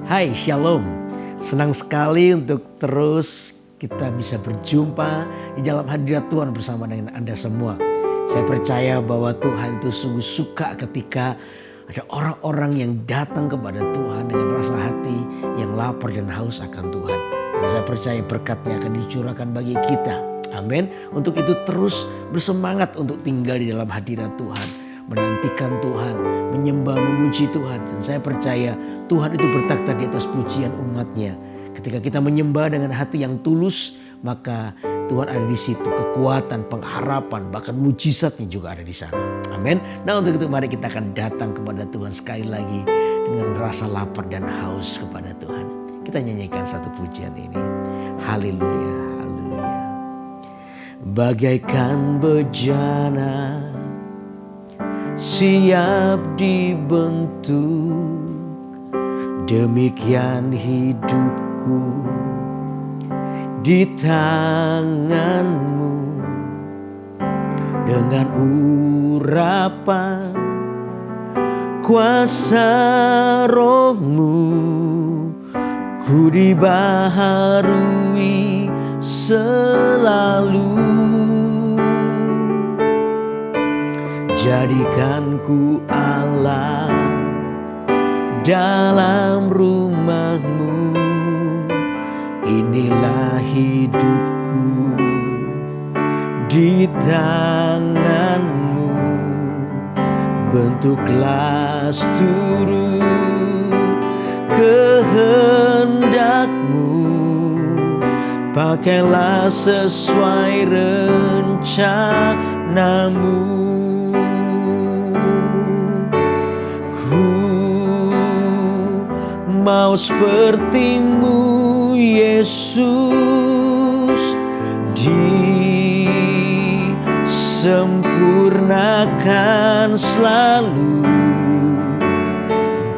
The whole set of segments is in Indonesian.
Hai, Shalom. Senang sekali untuk terus kita bisa berjumpa di dalam hadirat Tuhan bersama dengan Anda semua. Saya percaya bahwa Tuhan itu sungguh suka ketika ada orang-orang yang datang kepada Tuhan dengan rasa hati yang lapar dan haus akan Tuhan. Dan saya percaya berkatnya akan dicurahkan bagi kita. Amin. Untuk itu terus bersemangat untuk tinggal di dalam hadirat Tuhan. Menantikan Tuhan, menyembah, memuji Tuhan. Dan saya percaya Tuhan itu bertakhta di atas pujian umatnya. Ketika kita menyembah dengan hati yang tulus, maka Tuhan ada di situ. Kekuatan, pengharapan, bahkan mujizatnya juga ada di sana. Amin. Nah, untuk itu mari kita akan datang kepada Tuhan sekali lagi dengan rasa lapar dan haus kepada Tuhan. Kita nyanyikan satu pujian ini. Haleluya, haleluya. Bagaikan bejana siap dibentuk, demikian hidupku di tangan-Mu. Dengan urapan kuasa Roh-Mu, ku dibaharui selalu. Jadikan ku Allah dalam rumah-Mu. Inilah hidupku di tangan-Mu. Bentuklah seturut kehendak-Mu. Pakailah sesuai rencana-Mu. Mau seperti-Mu Yesus, disempurnakan selalu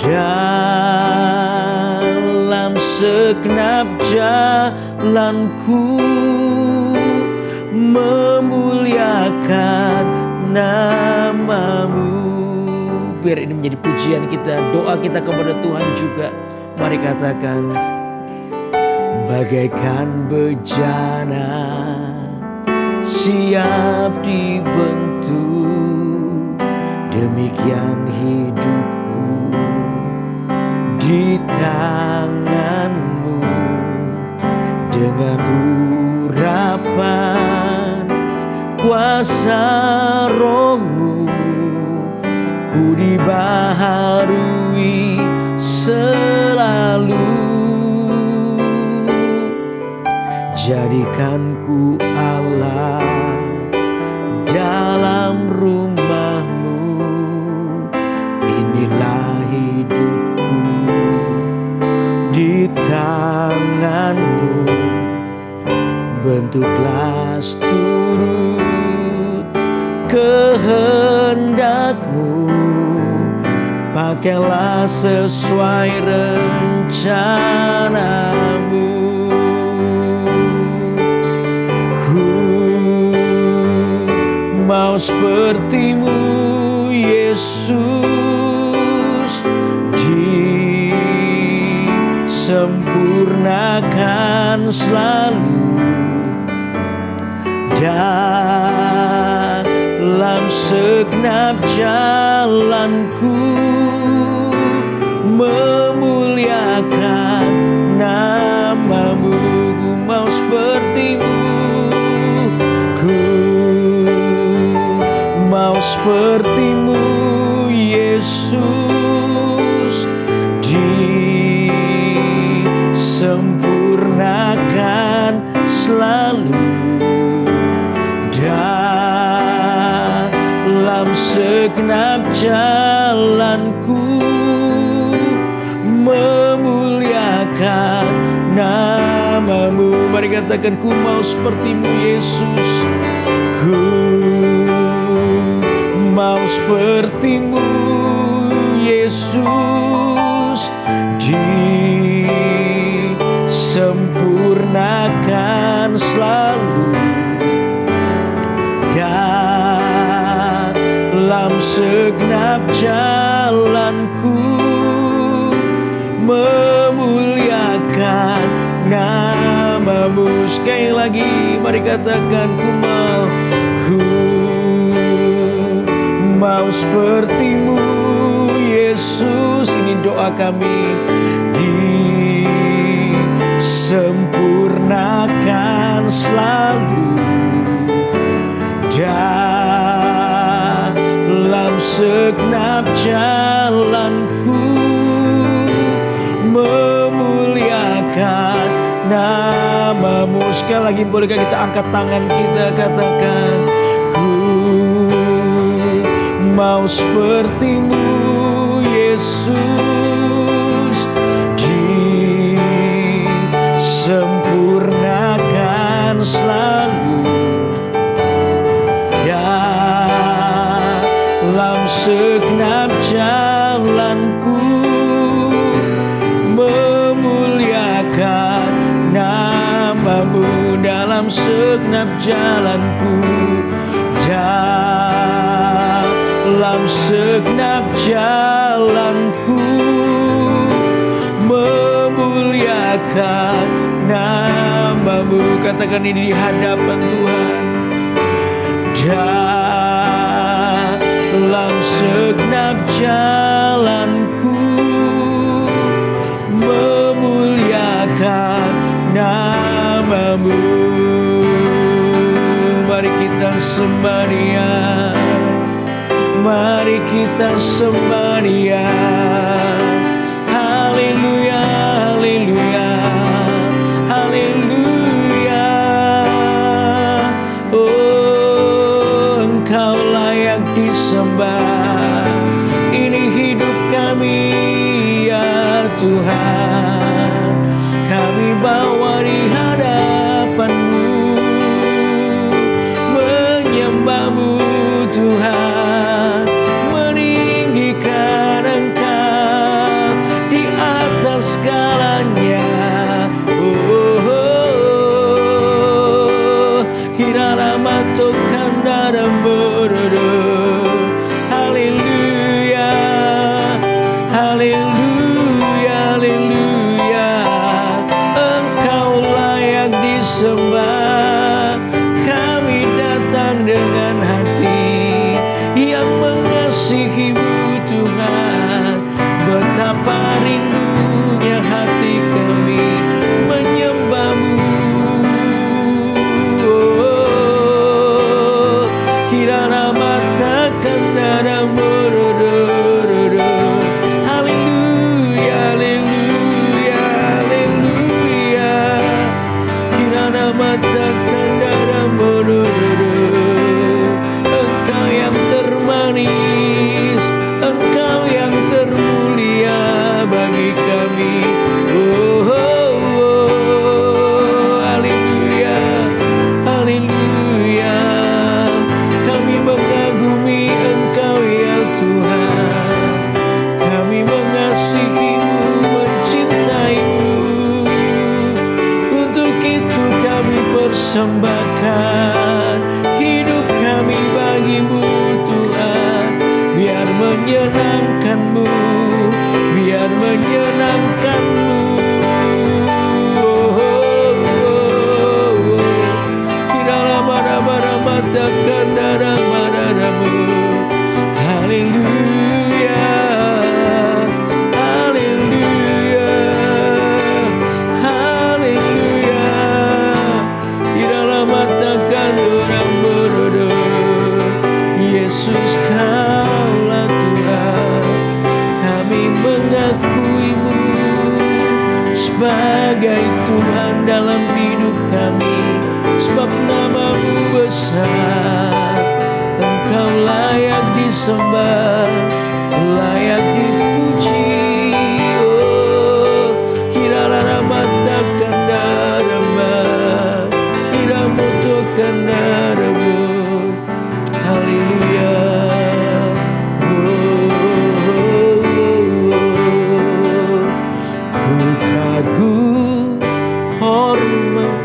dalam segenap jalanku, memuliakan nama-Mu. Biar ini menjadi pujian kita, doa kita kepada Tuhan juga. Mari katakan, bagaikan bejana siap dibentuk, demikian hidupku di tangan-Mu. Dengan urapan kuasa Roh-Mu, ku dibaharui selalu. Jadikan ku Allah dalam rumah-Mu. Inilah hidupku di tangan-Mu. Bentuklah seturut kehendak-Mu. Pakailah sesuai rencana-Mu. Ku mau seperti-Mu Yesus, disempurnakan selalu dalam segenap jalanku, memuliakan nama-Mu. Ku mau seperti-Mu, ku mau seperti-Mu Yesus, disempurnakan selalu dalam segenap jalanku, memuliakan nama-Mu. Mari katakan, ku mau seperti-Mu Yesus, ku mau seperti-Mu Yesus, disempurnakan selalu dalam segenap jalanku, memuliakan Sekali lagi mari katakan, ku mau seperti-Mu Yesus. Ini doa kami, disempurnakan selalu dalam segenap jalanku, memuliakan nama-Mu. Sekali lagi bolehkah kita angkat tangan kita, katakan, ku mau seperti-Mu Yesus, disempurnakan selalu dalam segenap jalanku, memuliakan nama-Mu dalam segenap jalanku, dalam segenap jalanku, memuliakan nama-Mu. Katakan ini di hadapan Tuhan, dalam segenap jalanku, memuliakan nama-Mu. Mari kita sembah Dia, mari kita sembah Dia. Haleluya, haleluya, haleluya. Oh, Engkau layak disembah. Ini hidup kami ya Tuhan, kami bawa di hadapan-Mu, menyembah-Mu Tuhan, meninggikan Engkau di atas segalanya. Kirana tokan dalam borodo. Haleluya, haleluya, haleluya. Engkau layak disembah. Kami datang dengan hati yang mengasihi-Mu Tuhan. Betapa rindunya hati kami menyembah-Mu. Kirana mata kandara morodo. Haleluya, haleluya, haleluya. Kirana mata kandara morodo. Engkau yang termanis, Engkau yang termulia bagi kami. Oh, oh, oh. Haleluya, haleluya. Kami mengagumi Engkau ya Tuhan, kami mengasihi-Mu, mencintai-Mu. Untuk itu kami persembahkan hidup kami bagi-Mu Tuhan. Biar menyenangkan-Mu, biar menyenangkan-Mu. Oh, oh, oh, oh. Tidaklah marah-marah takkan darah-marah-Mu. Haleluya, haleluya, haleluya. Tidaklah matakan orang borodo. Yesus Kaulah Tuhan, kami mengakui-Mu sebagai Tuhan dalam hidup kami. Sebab nama-Mu besar, Engkau layak disembah, layak dipuji. Oh, kirana nama takkan darama, kiramu tukkan daramu. Haleluya. Ku kagum hormat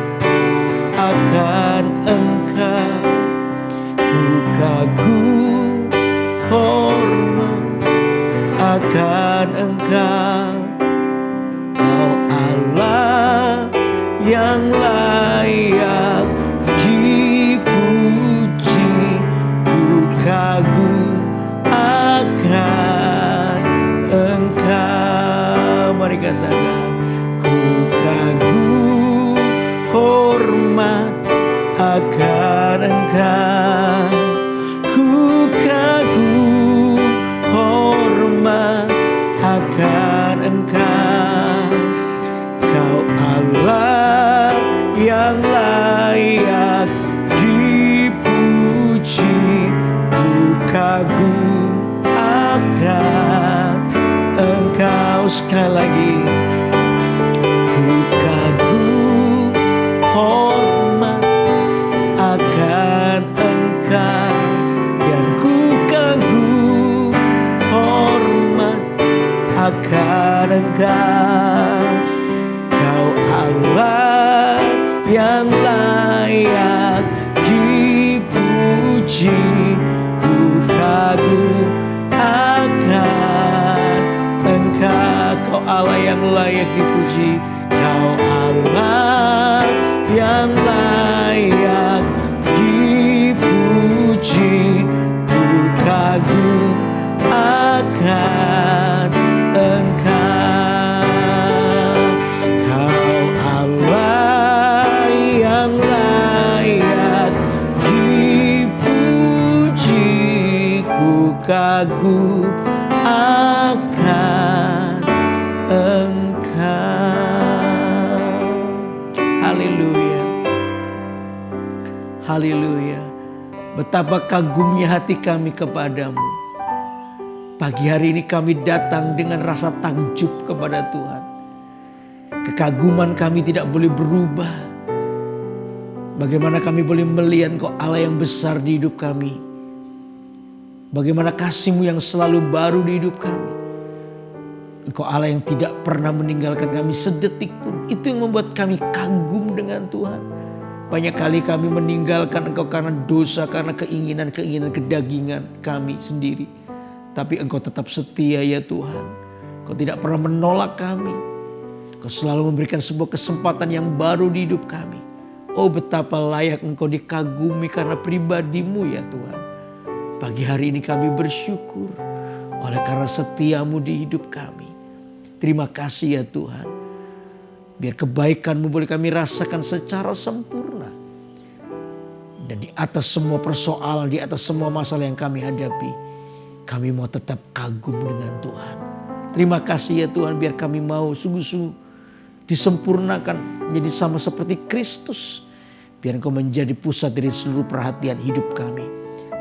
akan Engkau, ku kagum hormat mari katakan. Ku kagum hormat akan Engkau. Ku kagum hormat akan Engkau. Kau Allah yang layak dipuji. Ku kagum akan Engkau. Sekali lagi. Ku kagum hormat akan Engkau. Dan ku kagum hormat akan Engkau. Kau Allah yang layak dipuji. Ku kagum akan Engkau. Kau Allah yang layak dipuji. Kau Allah yang layak dipuji. Ku kagum akan Engkau. Kau Allah yang layak dipuji. Ku kagum akan Engkau. Haleluya. Haleluya. Betapa kagumnya hati kami kepadamu. Pagi hari ini kami datang dengan rasa takjub kepada Tuhan. Kekaguman kami tidak boleh berubah. Bagaimana kami boleh melihat Engkau Allah yang besar di hidup kami. Bagaimana kasih-Mu yang selalu baru di hidup kami. Engkau Allah yang tidak pernah meninggalkan kami sedetik pun. Itu yang membuat kami kagum dengan Tuhan. Banyak kali kami meninggalkan Engkau karena dosa, karena keinginan-keinginan kedagingan kami sendiri. Tapi Engkau tetap setia ya Tuhan. Engkau tidak pernah menolak kami. Engkau selalu memberikan sebuah kesempatan yang baru di hidup kami. Oh betapa layak Engkau dikagumi karena pribadi-Mu ya Tuhan. Pagi hari ini kami bersyukur oleh karena setia-Mu di hidup kami. Terima kasih ya Tuhan. Biar kebaikan-Mu boleh kami rasakan secara sempurna. Dan di atas semua persoalan, di atas semua masalah yang kami hadapi, kami mau tetap kagum dengan Tuhan. Terima kasih ya Tuhan, biar kami mau sungguh-sungguh disempurnakan menjadi sama seperti Kristus. Biar Engkau menjadi pusat dari seluruh perhatian hidup kami.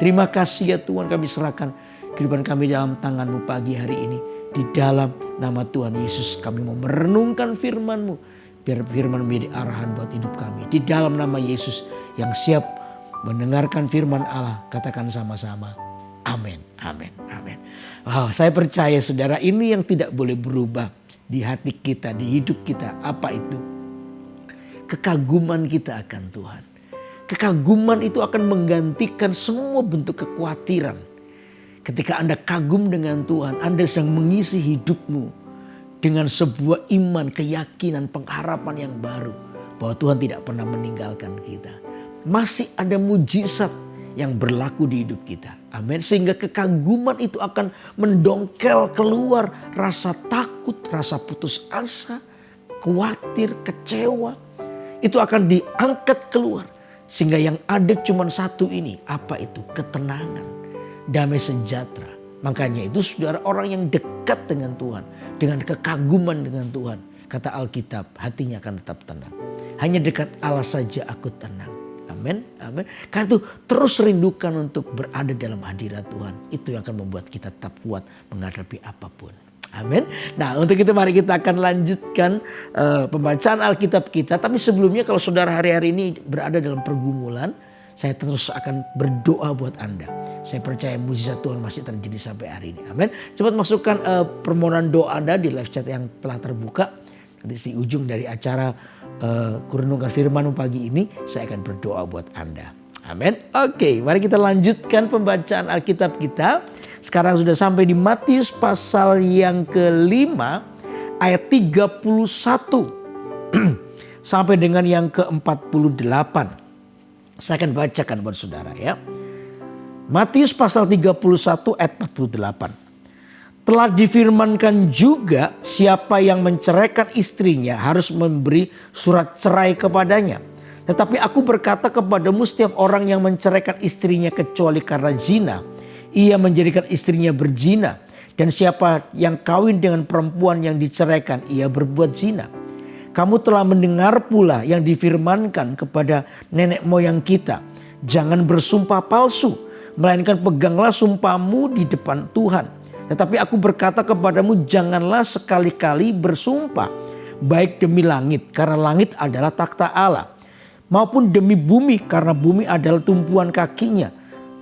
Terima kasih ya Tuhan, kami serahkan kehidupan kami dalam tangan-Mu pagi hari ini. Di dalam nama Tuhan Yesus kami mau merenungkan firman-Mu. Biar firman menjadi arahan buat hidup kami. Di dalam nama Yesus yang siap mendengarkan firman Allah. Katakan sama-sama. Amin, amin, amin. Wow, saya percaya saudara, ini yang tidak boleh berubah di hati kita, di hidup kita. Apa itu? Kekaguman kita akan Tuhan. Kekaguman itu akan menggantikan semua bentuk kekhawatiran. Ketika Anda kagum dengan Tuhan, Anda sedang mengisi hidupmu dengan sebuah iman, keyakinan, pengharapan yang baru. Bahwa Tuhan tidak pernah meninggalkan kita. Masih ada mujizat yang berlaku di hidup kita. Amin. Sehingga kekaguman itu akan mendongkel keluar rasa takut, rasa putus asa, khawatir, kecewa. Itu akan diangkat keluar. Sehingga yang ada cuma satu ini. Apa itu? Ketenangan. Damai sejahtera. Makanya itu saudara, orang yang dekat dengan Tuhan, dengan kekaguman dengan Tuhan, kata Alkitab, hatinya akan tetap tenang. Hanya dekat Allah saja aku tenang. Amin, amin. Karena itu terus rindukan untuk berada dalam hadirat Tuhan. Itu yang akan membuat kita tetap kuat menghadapi apapun. Amin. Nah, untuk itu mari kita akan lanjutkan pembacaan Alkitab kita. Tapi sebelumnya, kalau saudara hari-hari ini berada dalam pergumulan, saya terus akan berdoa buat Anda. Saya percaya mujizat Tuhan masih terjadi sampai hari ini. Amin. Cepat masukkan permohonan doa Anda di live chat yang telah terbuka. Nanti di ujung dari acara Kurenungkan Firman pagi ini, saya akan berdoa buat Anda. Amin. Oke, mari kita lanjutkan pembacaan Alkitab kita. Sekarang sudah sampai di Matius pasal yang ke-5 ayat 31 sampai dengan yang ke-48. Saya akan bacakan buat saudara ya. Matius pasal 31 ayat 48. Telah difirmankan juga, siapa yang menceraikan istrinya harus memberi surat cerai kepadanya. Tetapi aku berkata kepadamu, setiap orang yang menceraikan istrinya kecuali karena zina, ia menjadikan istrinya berzina. Dan siapa yang kawin dengan perempuan yang diceraikan, ia berbuat zina. Kamu telah mendengar pula yang difirmankan kepada nenek moyang kita, jangan bersumpah palsu, melainkan peganglah sumpahmu di depan Tuhan. Tetapi aku berkata kepadamu, janganlah sekali-kali bersumpah, baik demi langit, karena langit adalah takhta Allah, maupun demi bumi, karena bumi adalah tumpuan kakinya,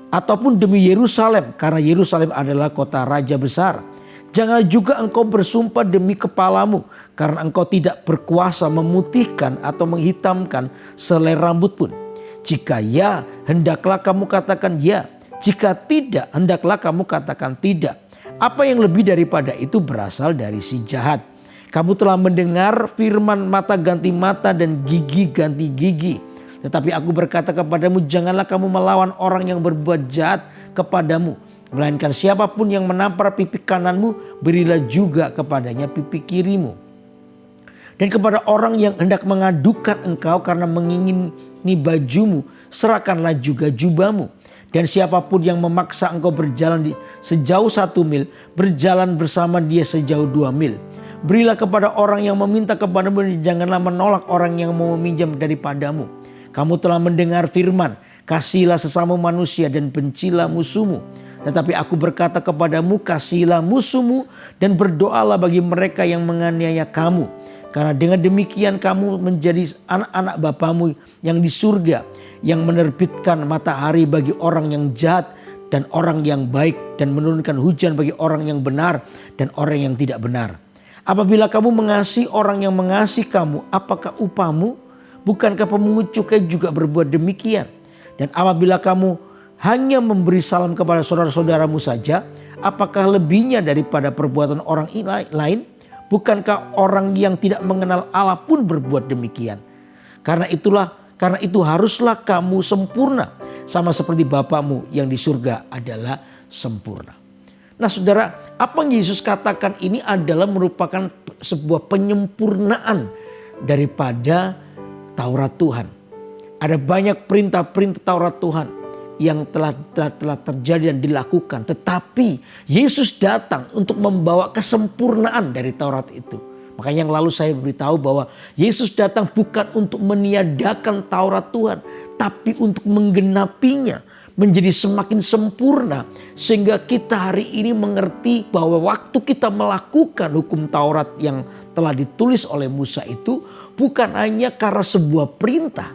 ataupun demi Yerusalem, karena Yerusalem adalah kota raja besar. Jangan juga engkau bersumpah demi kepalamu, karena engkau tidak berkuasa memutihkan atau menghitamkan selai rambut pun. Jika ya, hendaklah kamu katakan ya. Jika tidak, hendaklah kamu katakan tidak. Apa yang lebih daripada itu berasal dari si jahat. Kamu telah mendengar firman mata ganti mata dan gigi ganti gigi. Tetapi aku berkata kepadamu, janganlah kamu melawan orang yang berbuat jahat kepadamu. Melainkan siapapun yang menampar pipi kananmu, berilah juga kepadanya pipi kirimu. Dan kepada orang yang hendak mengadukan engkau karena mengingini bajumu, serahkanlah juga jubahmu. Dan siapapun yang memaksa engkau berjalan sejauh 1 mil, berjalan bersama dia sejauh 2 mil. Berilah kepada orang yang meminta kepadamu, dan janganlah menolak orang yang mau meminjam daripadamu. Kamu telah mendengar firman, kasihilah sesama manusia dan bencilah musuhmu. Tetapi aku berkata kepadamu, kasihilah musuhmu dan berdoalah bagi mereka yang menganiaya kamu. Karena dengan demikian kamu menjadi anak-anak Bapamu yang di surga, yang menerbitkan matahari bagi orang yang jahat dan orang yang baik, dan menurunkan hujan bagi orang yang benar dan orang yang tidak benar. Apabila kamu mengasihi orang yang mengasihi kamu, apakah upahmu? Bukankah pemungut cukai juga berbuat demikian? Dan apabila kamu hanya memberi salam kepada saudara-saudaramu saja, apakah lebihnya daripada perbuatan orang lain? Bukankah orang yang tidak mengenal Allah pun berbuat demikian? Karena itu haruslah kamu sempurna, sama seperti Bapamu yang di surga adalah sempurna. Nah saudara, apa yang Yesus katakan ini adalah merupakan sebuah penyempurnaan daripada Taurat Tuhan. Ada banyak perintah-perintah Taurat Tuhan yang telah terjadi dan dilakukan. Tetapi Yesus datang untuk membawa kesempurnaan dari Taurat itu. Makanya yang lalu saya beritahu bahwa Yesus datang bukan untuk meniadakan Taurat Tuhan, tapi untuk menggenapinya menjadi semakin sempurna. Sehingga kita hari ini mengerti bahwa waktu kita melakukan hukum Taurat yang telah ditulis oleh Musa itu bukan hanya karena sebuah perintah,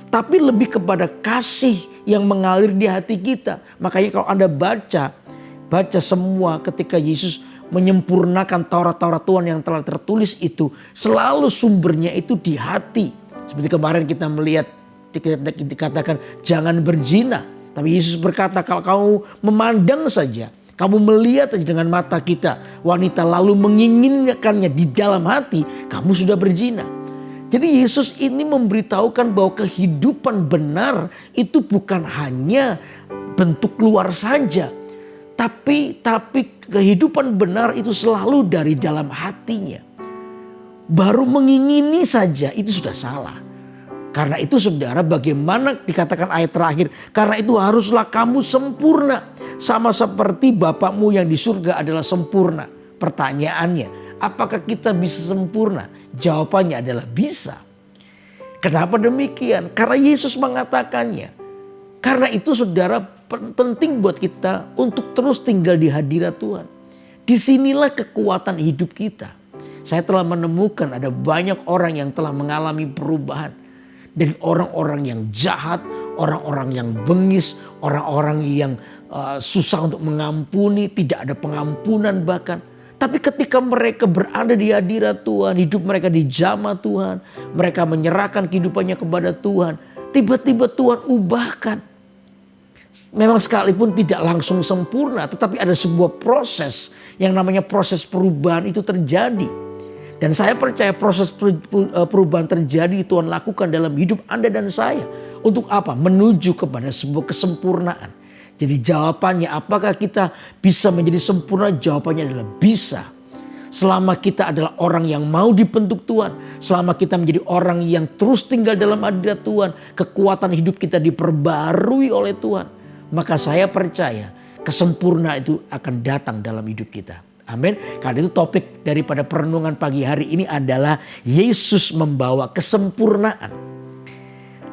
tapi lebih kepada kasih yang mengalir di hati kita. Makanya kalau Anda baca semua ketika Yesus menyempurnakan Taurat-Taurat Tuhan yang telah tertulis itu, selalu sumbernya itu di hati. Seperti kemarin kita melihat dikatakan jangan berzina. Tapi Yesus berkata, kalau kamu memandang saja, kamu melihat saja dengan mata kita wanita lalu menginginkannya di dalam hati, kamu sudah berzina. Jadi Yesus ini memberitahukan bahwa kehidupan benar itu bukan hanya bentuk luar saja. Tapi kehidupan benar itu selalu dari dalam hatinya. Baru mengingini saja itu sudah salah. Karena itu saudara, bagaimana dikatakan ayat terakhir, karena itu haruslah kamu sempurna. Sama seperti Bapakmu yang di surga adalah sempurna. Pertanyaannya, apakah kita bisa sempurna? Jawabannya adalah bisa. Kenapa demikian? Karena Yesus mengatakannya. Karena itu saudara, penting buat kita untuk terus tinggal di hadirat Tuhan. Disinilah kekuatan hidup kita. Saya telah menemukan ada banyak orang yang telah mengalami perubahan. Dari orang-orang yang jahat, orang-orang yang bengis, orang-orang yang susah untuk mengampuni, tidak ada pengampunan bahkan. Tapi ketika mereka berada di hadirat Tuhan, hidup mereka dijamah Tuhan, mereka menyerahkan kehidupannya kepada Tuhan, tiba-tiba Tuhan ubahkan. Memang sekalipun tidak langsung sempurna, tetapi ada sebuah proses yang namanya proses perubahan itu terjadi. Dan saya percaya proses perubahan terjadi Tuhan lakukan dalam hidup Anda dan saya. Untuk apa? Menuju kepada sebuah kesempurnaan. Jadi jawabannya apakah kita bisa menjadi sempurna? Jawabannya adalah bisa. Selama kita adalah orang yang mau dibentuk Tuhan. Selama kita menjadi orang yang terus tinggal dalam hadirat Tuhan. Kekuatan hidup kita diperbarui oleh Tuhan. Maka saya percaya kesempurnaan itu akan datang dalam hidup kita. Amin. Karena itu topik daripada perenungan pagi hari ini adalah Yesus membawa kesempurnaan.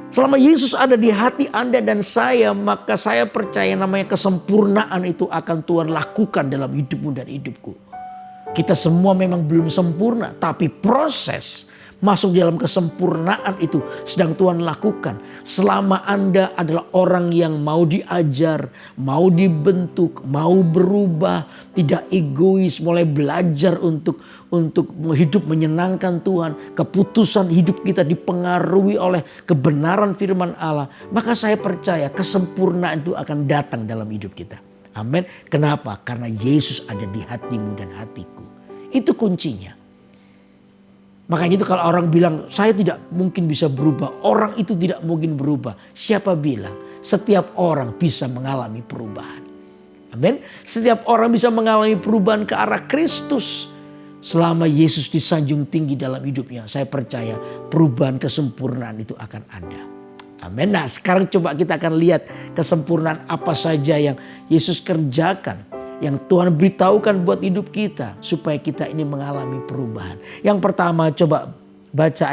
Selama Yesus ada di hati Anda dan saya, maka saya percaya namanya kesempurnaan itu akan Tuhan lakukan dalam hidupmu dan hidupku. Kita semua memang belum sempurna, tapi proses masuk dalam kesempurnaan itu sedang Tuhan lakukan. Selama Anda adalah orang yang mau diajar, mau dibentuk, mau berubah, tidak egois, mulai belajar untuk hidup menyenangkan Tuhan. Keputusan hidup kita dipengaruhi oleh kebenaran firman Allah. Maka saya percaya kesempurnaan itu akan datang dalam hidup kita. Amin. Kenapa? Karena Yesus ada di hatimu dan hatiku. Itu kuncinya. Makanya itu kalau orang bilang saya tidak mungkin bisa berubah. Orang itu tidak mungkin berubah. Siapa bilang? Setiap orang bisa mengalami perubahan. Amin. Setiap orang bisa mengalami perubahan ke arah Kristus. Selama Yesus disanjung tinggi dalam hidupnya. Saya percaya perubahan kesempurnaan itu akan ada. Amin. Nah sekarang coba kita akan lihat kesempurnaan apa saja yang Yesus kerjakan. Yang Tuhan beritahukan buat hidup kita. Supaya kita ini mengalami perubahan. Yang pertama coba baca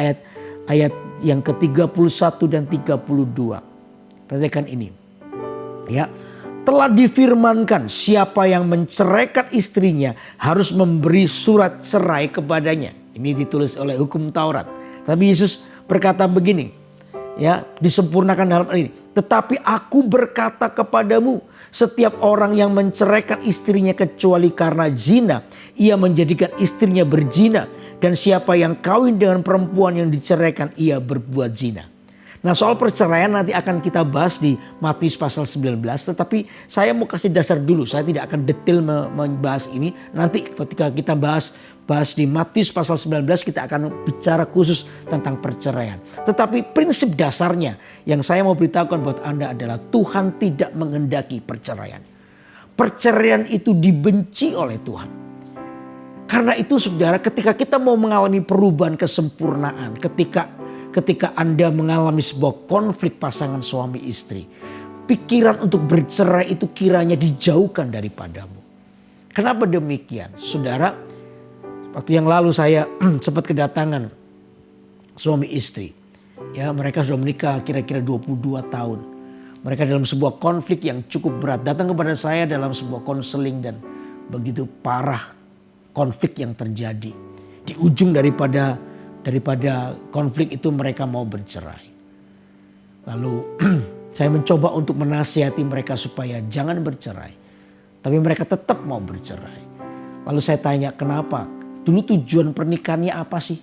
ayat yang ke-31 dan 32. Perhatikan ini. Ya. Telah difirmankan siapa yang menceraikan istrinya harus memberi surat cerai kepadanya. Ini ditulis oleh hukum Taurat. Tapi Yesus berkata begini. Ya, disempurnakan dalam ini. Tetapi aku berkata kepadamu, setiap orang yang menceraikan istrinya kecuali karena zina, ia menjadikan istrinya berzina. Dan siapa yang kawin dengan perempuan yang diceraikan, ia berbuat zina. Nah soal perceraian nanti akan kita bahas di Matius pasal 19. Tetapi saya mau kasih dasar dulu. Saya tidak akan detail membahas ini. Nanti ketika kita bahas di Matius pasal 19 kita akan bicara khusus tentang perceraian. Tetapi prinsip dasarnya yang saya mau beritahukan buat Anda adalah Tuhan tidak menghendaki perceraian. Perceraian itu dibenci oleh Tuhan. Karena itu saudara, ketika kita mau mengalami perubahan kesempurnaan, ketika Anda mengalami sebuah konflik pasangan suami istri, pikiran untuk bercerai itu kiranya dijauhkan daripadamu. Kenapa demikian? Saudara, waktu yang lalu saya sempat kedatangan suami istri. Ya, mereka sudah menikah kira-kira 22 tahun. Mereka dalam sebuah konflik yang cukup berat. Datang kepada saya dalam sebuah konseling dan begitu parah konflik yang terjadi. Di ujung daripada konflik itu mereka mau bercerai. Lalu saya mencoba untuk menasihati mereka supaya jangan bercerai. Tapi mereka tetap mau bercerai. Lalu saya tanya kenapa? Dulu tujuan pernikahannya apa sih?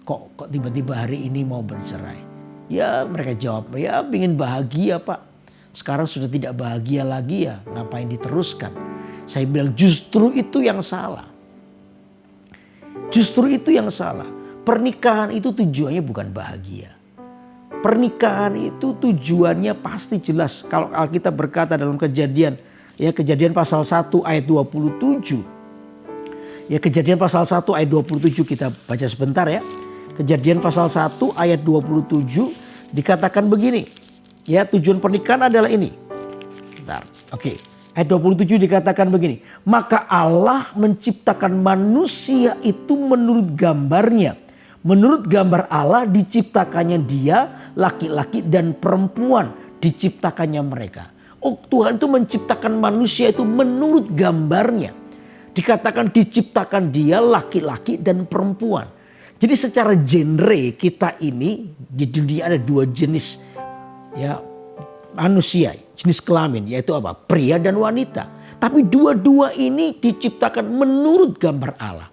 Kok tiba-tiba hari ini mau bercerai? Ya mereka jawab, ya ingin bahagia Pak. Sekarang sudah tidak bahagia lagi ya, ngapain diteruskan? Saya bilang justru itu yang salah. Justru itu yang salah. Pernikahan itu tujuannya bukan bahagia. Pernikahan itu tujuannya pasti jelas. Kalau Alkitab berkata dalam Kejadian pasal 1 ayat 27. Ya Kejadian pasal 1 ayat 27 kita baca sebentar ya. Kejadian pasal 1 ayat 27 dikatakan begini. Ya tujuan pernikahan adalah ini. Bentar. Oke. Ayat 27 dikatakan begini. Maka Allah menciptakan manusia itu menurut gambarnya. Menurut gambar Allah diciptakannya dia, laki-laki dan perempuan diciptakannya mereka. Oh Tuhan itu menciptakan manusia itu menurut gambarnya. Dikatakan diciptakan dia, laki-laki dan perempuan. Jadi secara genre kita ini di dunia ada dua jenis ya manusia, jenis kelamin yaitu apa? Pria dan wanita. Tapi dua-dua ini diciptakan menurut gambar Allah.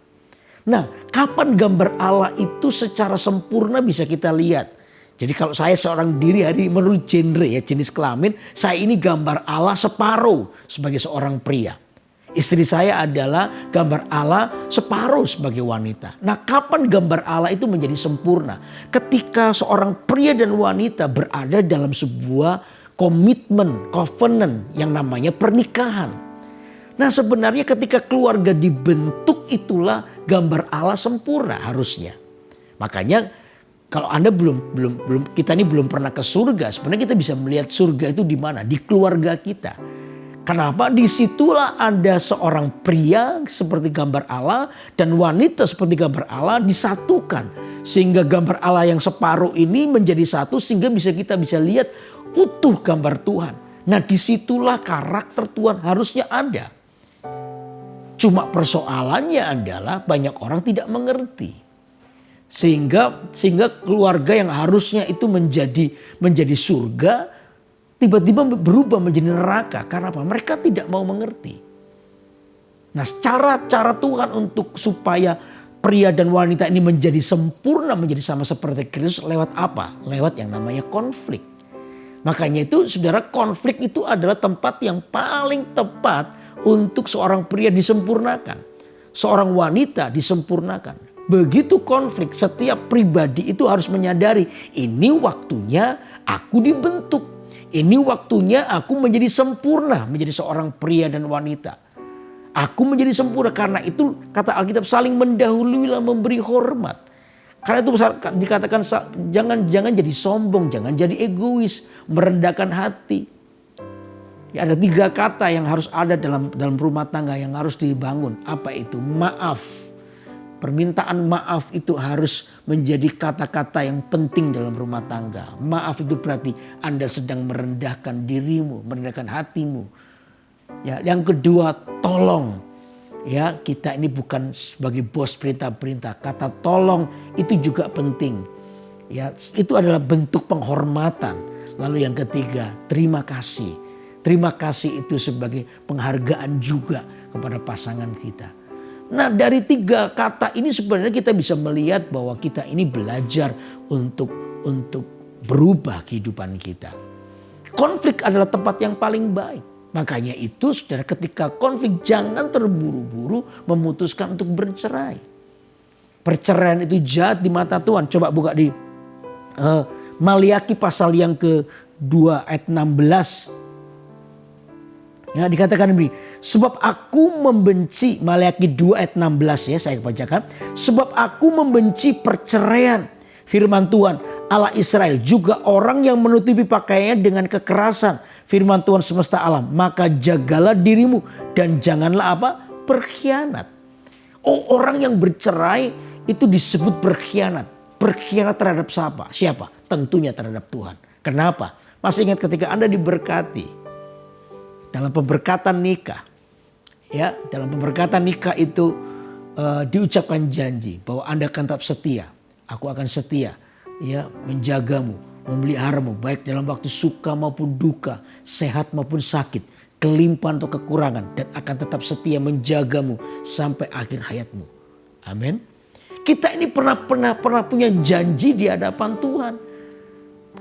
Nah, kapan gambar Allah itu secara sempurna bisa kita lihat? Jadi kalau saya seorang diri hari menurut genre ya jenis kelamin, saya ini gambar Allah separuh sebagai seorang pria. Istri saya adalah gambar Allah separuh sebagai wanita. Nah, kapan gambar Allah itu menjadi sempurna? Ketika seorang pria dan wanita berada dalam sebuah komitmen, covenant yang namanya pernikahan. Nah sebenarnya ketika keluarga dibentuk itulah gambar Allah sempurna harusnya. Makanya kalau Anda kita ini belum pernah ke surga, sebenarnya kita bisa melihat surga itu di mana? Di keluarga kita. Kenapa? Disitulah ada seorang pria seperti gambar Allah dan wanita seperti gambar Allah disatukan. Sehingga gambar Allah yang separuh ini menjadi satu sehingga kita bisa lihat utuh gambar Tuhan. Nah disitulah karakter Tuhan harusnya ada. Cuma persoalannya adalah banyak orang tidak mengerti. Sehingga keluarga yang harusnya itu menjadi surga tiba-tiba berubah menjadi neraka. Karena apa? Mereka tidak mau mengerti. Nah cara Tuhan untuk supaya pria dan wanita ini menjadi sempurna, menjadi sama seperti Kristus lewat apa? Lewat yang namanya konflik. Makanya itu saudara, konflik itu adalah tempat yang paling tepat untuk seorang pria disempurnakan. Seorang wanita disempurnakan. Begitu konflik, setiap pribadi itu harus menyadari ini waktunya aku dibentuk. Ini waktunya aku menjadi sempurna, menjadi seorang pria dan wanita. Aku menjadi sempurna, karena itu kata Alkitab saling mendahuluilah memberi hormat. Karena itu dikatakan jangan jadi sombong, jangan jadi egois, merendahkan hati. Ya, ada 3 kata yang harus ada dalam rumah tangga yang harus dibangun. Apa itu? Maaf. Permintaan maaf itu harus menjadi kata-kata yang penting dalam rumah tangga. Maaf itu berarti Anda sedang merendahkan dirimu, merendahkan hatimu. Ya, yang kedua, tolong. Ya, kita ini bukan sebagai bos perintah-perintah. Kata tolong itu juga penting. Ya, itu adalah bentuk penghormatan. Lalu yang ketiga, terima kasih. Terima kasih itu sebagai penghargaan juga kepada pasangan kita. Nah dari 3 kata ini sebenarnya kita bisa melihat bahwa kita ini belajar untuk berubah kehidupan kita. Konflik adalah tempat yang paling baik. Makanya itu saudara, ketika konflik jangan terburu-buru memutuskan untuk bercerai. Perceraian itu jahat di mata Tuhan. Coba buka di Maliaki pasal yang ke-2 ayat 16. Ya, dikatakan begini, sebab aku membenci, Maliaki 2 ayat 16 ya, saya bacakan. Sebab aku membenci perceraian, firman Tuhan Allah Israel, juga orang yang menutupi pakaiannya dengan kekerasan, firman Tuhan semesta alam. Maka jagalah dirimu dan janganlah apa? Berkhianat. Oh, orang yang bercerai itu disebut berkhianat. Berkhianat terhadap siapa? Siapa? Tentunya terhadap Tuhan. Kenapa? Masih ingat ketika Anda diberkati dalam pemberkatan nikah, ya, dalam pemberkatan nikah itu diucapkan janji bahwa Anda akan tetap setia. Aku akan setia, ya, menjagamu, memeliharamu, baik dalam waktu suka maupun duka, sehat maupun sakit, kelimpahan atau kekurangan, dan akan tetap setia menjagamu sampai akhir hayatmu. Amin. Kita ini pernah punya janji di hadapan Tuhan.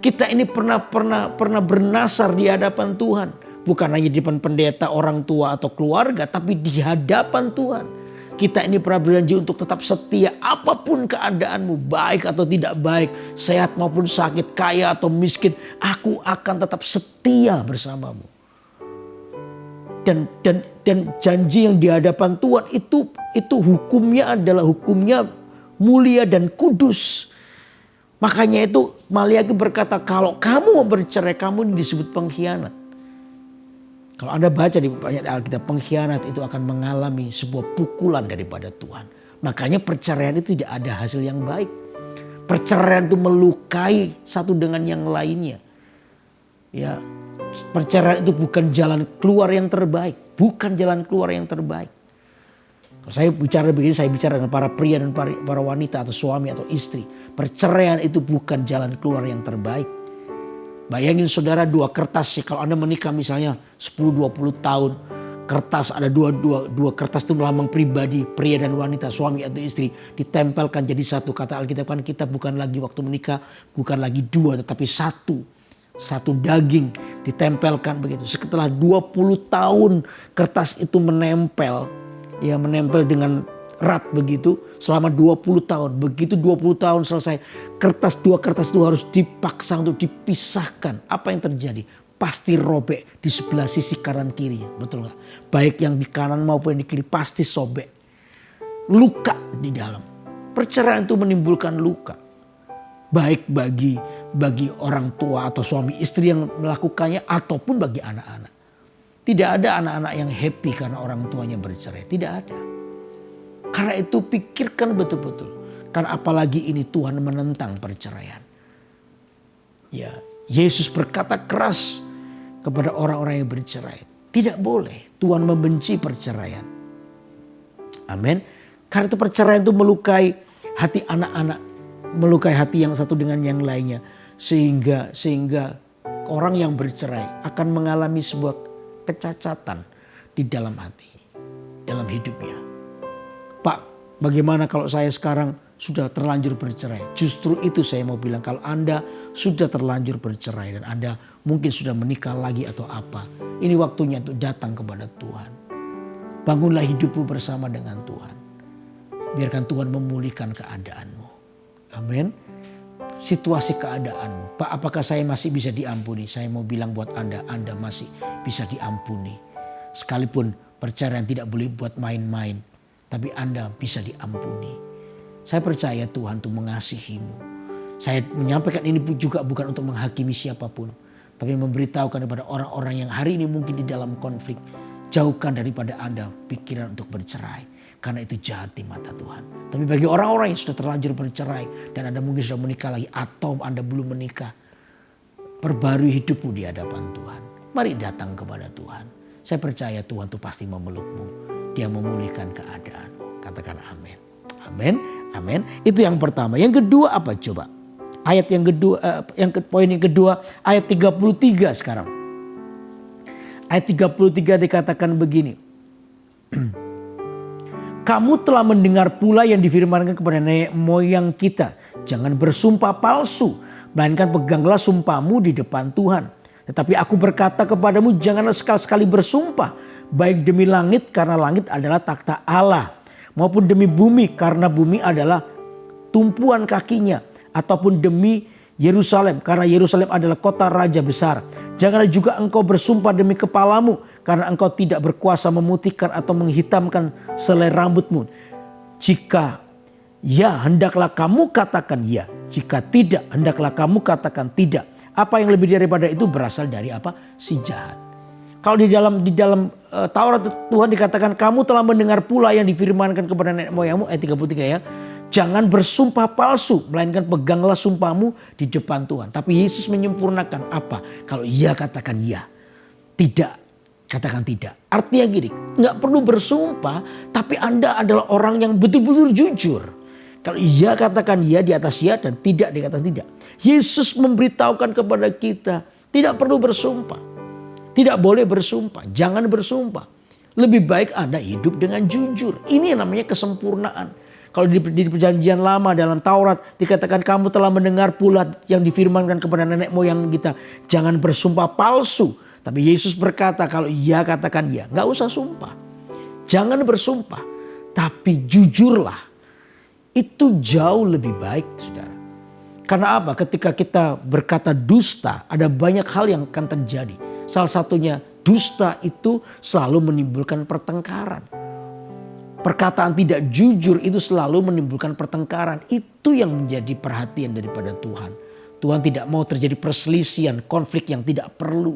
Kita ini pernah bernasar di hadapan Tuhan. Bukan hanya di depan pendeta, orang tua atau keluarga, tapi di hadapan Tuhan. Kita ini pernah berjanji untuk tetap setia apapun keadaanmu, baik atau tidak baik, sehat maupun sakit, kaya atau miskin, aku akan tetap setia bersamamu. Dan janji yang di hadapan Tuhan itu hukumnya adalah hukumnya mulia dan kudus. Makanya itu Maliaki berkata, kalau kamu mau bercerai, kamu ini disebut pengkhianat. Kalau Anda baca di ayat Alkitab, pengkhianat itu akan mengalami sebuah pukulan daripada Tuhan. Makanya perceraian itu tidak ada hasil yang baik. Perceraian itu melukai satu dengan yang lainnya. Ya, perceraian itu bukan jalan keluar yang terbaik. Bukan jalan keluar yang terbaik. Kalau saya bicara begini, saya bicara dengan para pria dan para wanita atau suami atau istri. Perceraian itu bukan jalan keluar yang terbaik. Bayangin saudara, 2 kertas sih, kalau Anda menikah misalnya 10-20 tahun. Kertas ada dua kertas itu melambang pribadi, pria dan wanita, suami atau istri. Ditempelkan jadi satu. Kata Alkitab kan kita bukan lagi waktu menikah, bukan lagi 2 tetapi satu. Satu daging ditempelkan begitu. Setelah 20 tahun kertas itu menempel. Ya, menempel dengan erat begitu selama 20 tahun. Begitu 20 tahun selesai, 2 kertas itu harus dipaksa untuk dipisahkan. Apa yang terjadi? pasti robek di sebelah sisi kanan kiri. Betul gak? Baik yang di kanan maupun yang di kiri pasti sobek. Luka di dalam. Perceraian itu menimbulkan luka. Baik bagi orang tua atau suami istri yang melakukannya ataupun bagi anak-anak. Tidak ada anak-anak yang happy karena orang tuanya bercerai. Tidak ada. Karena itu pikirkan betul-betul. Karena apalagi ini Tuhan menentang perceraian. Ya, Yesus berkata keras kepada orang-orang yang bercerai. Tidak boleh. Tuhan membenci perceraian. Amin. Karena itu perceraian itu melukai hati anak-anak. Melukai hati yang satu dengan yang lainnya. Sehingga orang yang bercerai akan mengalami sebuah kecacatan di dalam hati. Dalam hidupnya. Pak, bagaimana kalau saya sekarang sudah terlanjur bercerai? Justru itu saya mau bilang, kalau Anda sudah terlanjur bercerai dan Anda mungkin sudah menikah lagi atau apa. Ini waktunya untuk datang kepada Tuhan. Bangunlah hidupmu bersama dengan Tuhan. Biarkan Tuhan memulihkan keadaanmu. Amin. Situasi keadaanmu. Pak, apakah saya masih bisa diampuni? Saya mau bilang buat Anda masih bisa diampuni. Sekalipun perceraian tidak boleh buat main-main. Tapi Anda bisa diampuni. Saya percaya Tuhan itu mengasihimu. Saya menyampaikan ini juga bukan untuk menghakimi siapapun. Tapi memberitahukan kepada orang-orang yang hari ini mungkin di dalam konflik. Jauhkan daripada Anda pikiran untuk bercerai. Karena itu jahat di mata Tuhan. Tapi bagi orang-orang yang sudah terlanjur bercerai. Dan Anda mungkin sudah menikah lagi atau Anda belum menikah. Perbarui hidupmu di hadapan Tuhan. Mari datang kepada Tuhan. Saya percaya Tuhan itu pasti memelukmu. Dia memulihkan keadaanmu. Katakan amin. Amin. Amin. Itu yang pertama. Yang kedua apa coba? Ayat yang kedua, poin yang kedua, ayat 33 sekarang. Ayat 33 dikatakan begini. Kamu telah mendengar pula yang difirmankan kepada nenek moyang kita. Jangan bersumpah palsu, melainkan peganglah sumpahmu di depan Tuhan. Tetapi aku berkata kepadamu, janganlah sekali-sekali bersumpah. Baik demi langit karena langit adalah takhta Allah. Maupun demi bumi karena bumi adalah tumpuan kakinya. Ataupun demi Yerusalem karena Yerusalem adalah kota raja besar. Janganlah juga engkau bersumpah demi kepalamu karena engkau tidak berkuasa memutihkan atau menghitamkan selai rambutmu. Jika ya, hendaklah kamu katakan ya. Jika tidak, hendaklah kamu katakan tidak. Apa yang lebih daripada itu berasal dari apa? Si jahat. Kalau di dalam Taurat Tuhan dikatakan kamu telah mendengar pula yang difirmankan kepada nenek moyangmu, ayat 33 ya. Jangan bersumpah palsu, melainkan peganglah sumpahmu di depan Tuhan. Tapi Yesus menyempurnakan apa? Kalau iya katakan iya, tidak katakan tidak. Artinya gini, nggak perlu bersumpah, tapi Anda adalah orang yang betul-betul jujur. Kalau iya katakan iya di atas iya dan tidak di atas tidak. Yesus memberitahukan kepada kita, tidak perlu bersumpah. Tidak boleh bersumpah, jangan bersumpah. Lebih baik Anda hidup dengan jujur. Ini yang namanya kesempurnaan. Kalau di perjanjian lama dalam Taurat dikatakan kamu telah mendengar pula yang difirmankan kepada nenek moyang kita. Jangan bersumpah palsu. Tapi Yesus berkata kalau iya katakan iya. Gak usah sumpah. Jangan bersumpah. Tapi jujurlah. Itu jauh lebih baik saudara. Karena apa? Ketika kita berkata dusta ada banyak hal yang akan terjadi. Salah satunya dusta itu selalu menimbulkan pertengkaran. Perkataan tidak jujur itu selalu menimbulkan pertengkaran. Itu yang menjadi perhatian daripada Tuhan. Tuhan tidak mau terjadi perselisihan, konflik yang tidak perlu.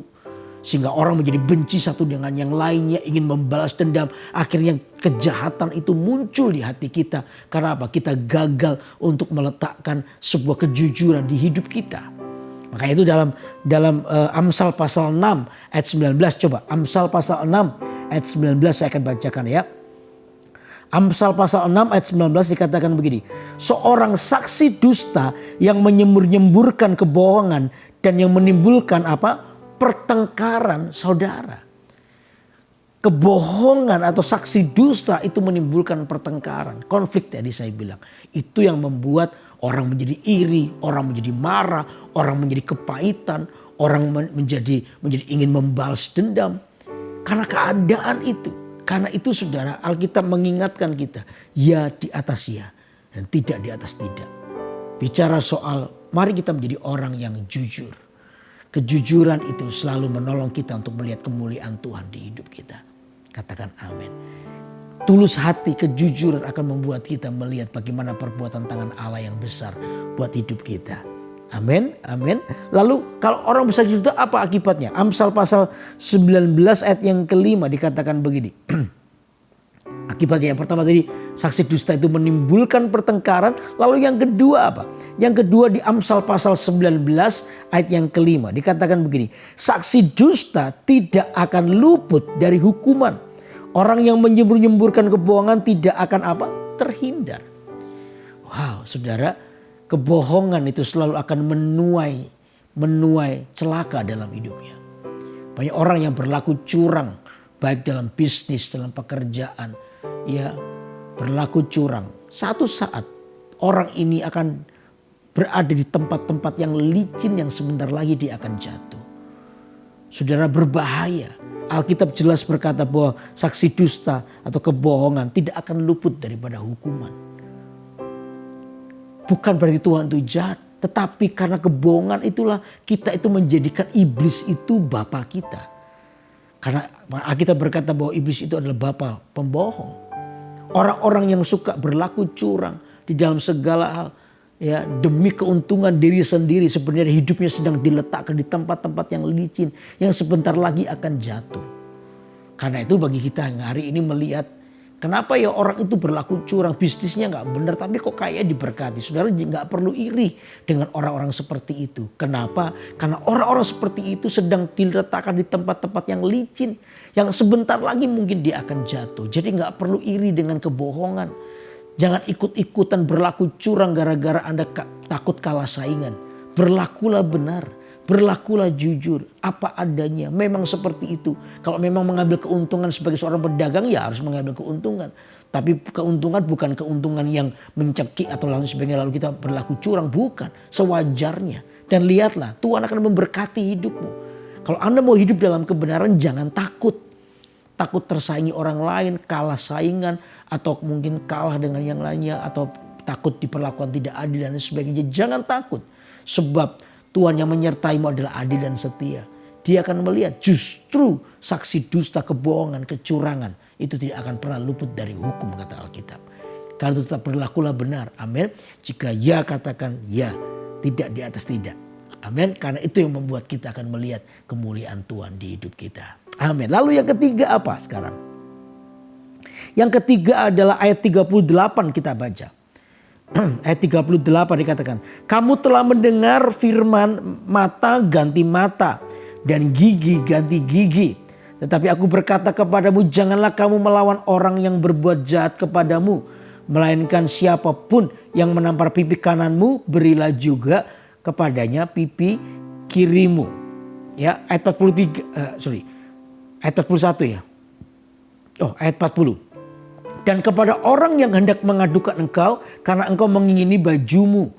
Sehingga orang menjadi benci satu dengan yang lainnya, ingin membalas dendam. Akhirnya kejahatan itu muncul di hati kita. Karena apa? Kita gagal untuk meletakkan sebuah kejujuran di hidup kita. Makanya itu dalam Amsal pasal 6 ayat 19. Coba Amsal pasal 6 ayat 19 saya akan bacakan ya. Amsal pasal 6 ayat 19 dikatakan begini. Seorang saksi dusta yang menyembur-nyemburkan kebohongan dan yang menimbulkan apa? Pertengkaran saudara. Kebohongan atau saksi dusta itu menimbulkan pertengkaran. Konflik tadi saya bilang. Itu yang membuat orang menjadi iri, orang menjadi marah, orang menjadi kepahitan, orang menjadi ingin membalas dendam. Karena keadaan itu. Karena itu saudara, Alkitab mengingatkan kita, ya di atas ya dan tidak di atas tidak. Bicara soal mari kita menjadi orang yang jujur. Kejujuran itu selalu menolong kita untuk melihat kemuliaan Tuhan di hidup kita. Katakan amin. Tulus hati, kejujuran akan membuat kita melihat bagaimana perbuatan tangan Allah yang besar buat hidup kita. Amin, amin. Lalu kalau orang bersaksi dusta apa akibatnya? Amsal pasal 19 ayat yang kelima dikatakan begini. Akibatnya yang pertama tadi, saksi dusta itu menimbulkan pertengkaran. Lalu yang kedua apa? Yang kedua di Amsal pasal 19 ayat yang kelima dikatakan begini. Saksi dusta tidak akan luput dari hukuman. Orang yang menyembur-nyemburkan kebohongan tidak akan apa? Terhindar. Wow, saudara, kebohongan itu selalu akan menuai celaka dalam hidupnya. Banyak orang yang berlaku curang, baik dalam bisnis, dalam pekerjaan, ya berlaku curang. Satu saat orang ini akan berada di tempat-tempat yang licin yang sebentar lagi dia akan jatuh. Saudara, berbahaya. Alkitab jelas berkata bahwa saksi dusta atau kebohongan tidak akan luput daripada hukuman. Bukan berarti Tuhan itu jahat, tetapi karena kebohongan itulah kita itu menjadikan iblis itu bapa kita. Karena Alkitab berkata bahwa iblis itu adalah bapa pembohong. Orang-orang yang suka berlaku curang di dalam segala hal, ya demi keuntungan diri sendiri, sebenarnya hidupnya sedang diletakkan di tempat-tempat yang licin yang sebentar lagi akan jatuh. Karena itu bagi kita yang hari ini melihat kenapa ya orang itu berlaku curang, bisnisnya nggak benar tapi kok kayak diberkati. Saudara nggak perlu iri dengan orang-orang seperti itu. Kenapa? Karena orang-orang seperti itu sedang diletakkan di tempat-tempat yang licin, yang sebentar lagi mungkin dia akan jatuh. Jadi nggak perlu iri dengan kebohongan. Jangan ikut-ikutan berlaku curang gara-gara Anda takut kalah saingan. Berlakulah benar, berlakulah jujur, apa adanya. Memang seperti itu. Kalau memang mengambil keuntungan sebagai seorang pedagang ya harus mengambil keuntungan. Tapi keuntungan bukan keuntungan yang mencekik atau lain sebagainya lalu kita berlaku curang. Bukan, sewajarnya. Dan lihatlah Tuhan akan memberkati hidupmu. Kalau Anda mau hidup dalam kebenaran jangan takut. Takut tersaingi orang lain, kalah saingan, atau mungkin kalah dengan yang lainnya, atau takut diperlakukan tidak adil dan sebagainya. Jangan takut, sebab Tuhan yang menyertaimu adalah adil dan setia. Dia akan melihat justru saksi dusta, kebohongan, kecurangan itu tidak akan pernah luput dari hukum, kata Alkitab. Karena itu tetap berlakulah benar, amin. Jika ya katakan ya, tidak di atas tidak, amin. Karena itu yang membuat kita akan melihat kemuliaan Tuhan di hidup kita. Amin. Lalu yang ketiga apa sekarang? Yang ketiga adalah ayat 38 kita baca. Ayat 38 dikatakan, kamu telah mendengar firman mata ganti mata dan gigi ganti gigi. Tetapi aku berkata kepadamu, janganlah kamu melawan orang yang berbuat jahat kepadamu. Melainkan siapapun yang menampar pipi kananmu, berilah juga kepadanya pipi kirimu. Ya, ayat 43, ayat 41 ya. Oh, ayat 40. Dan kepada orang yang hendak mengadukan engkau karena engkau mengingini bajumu.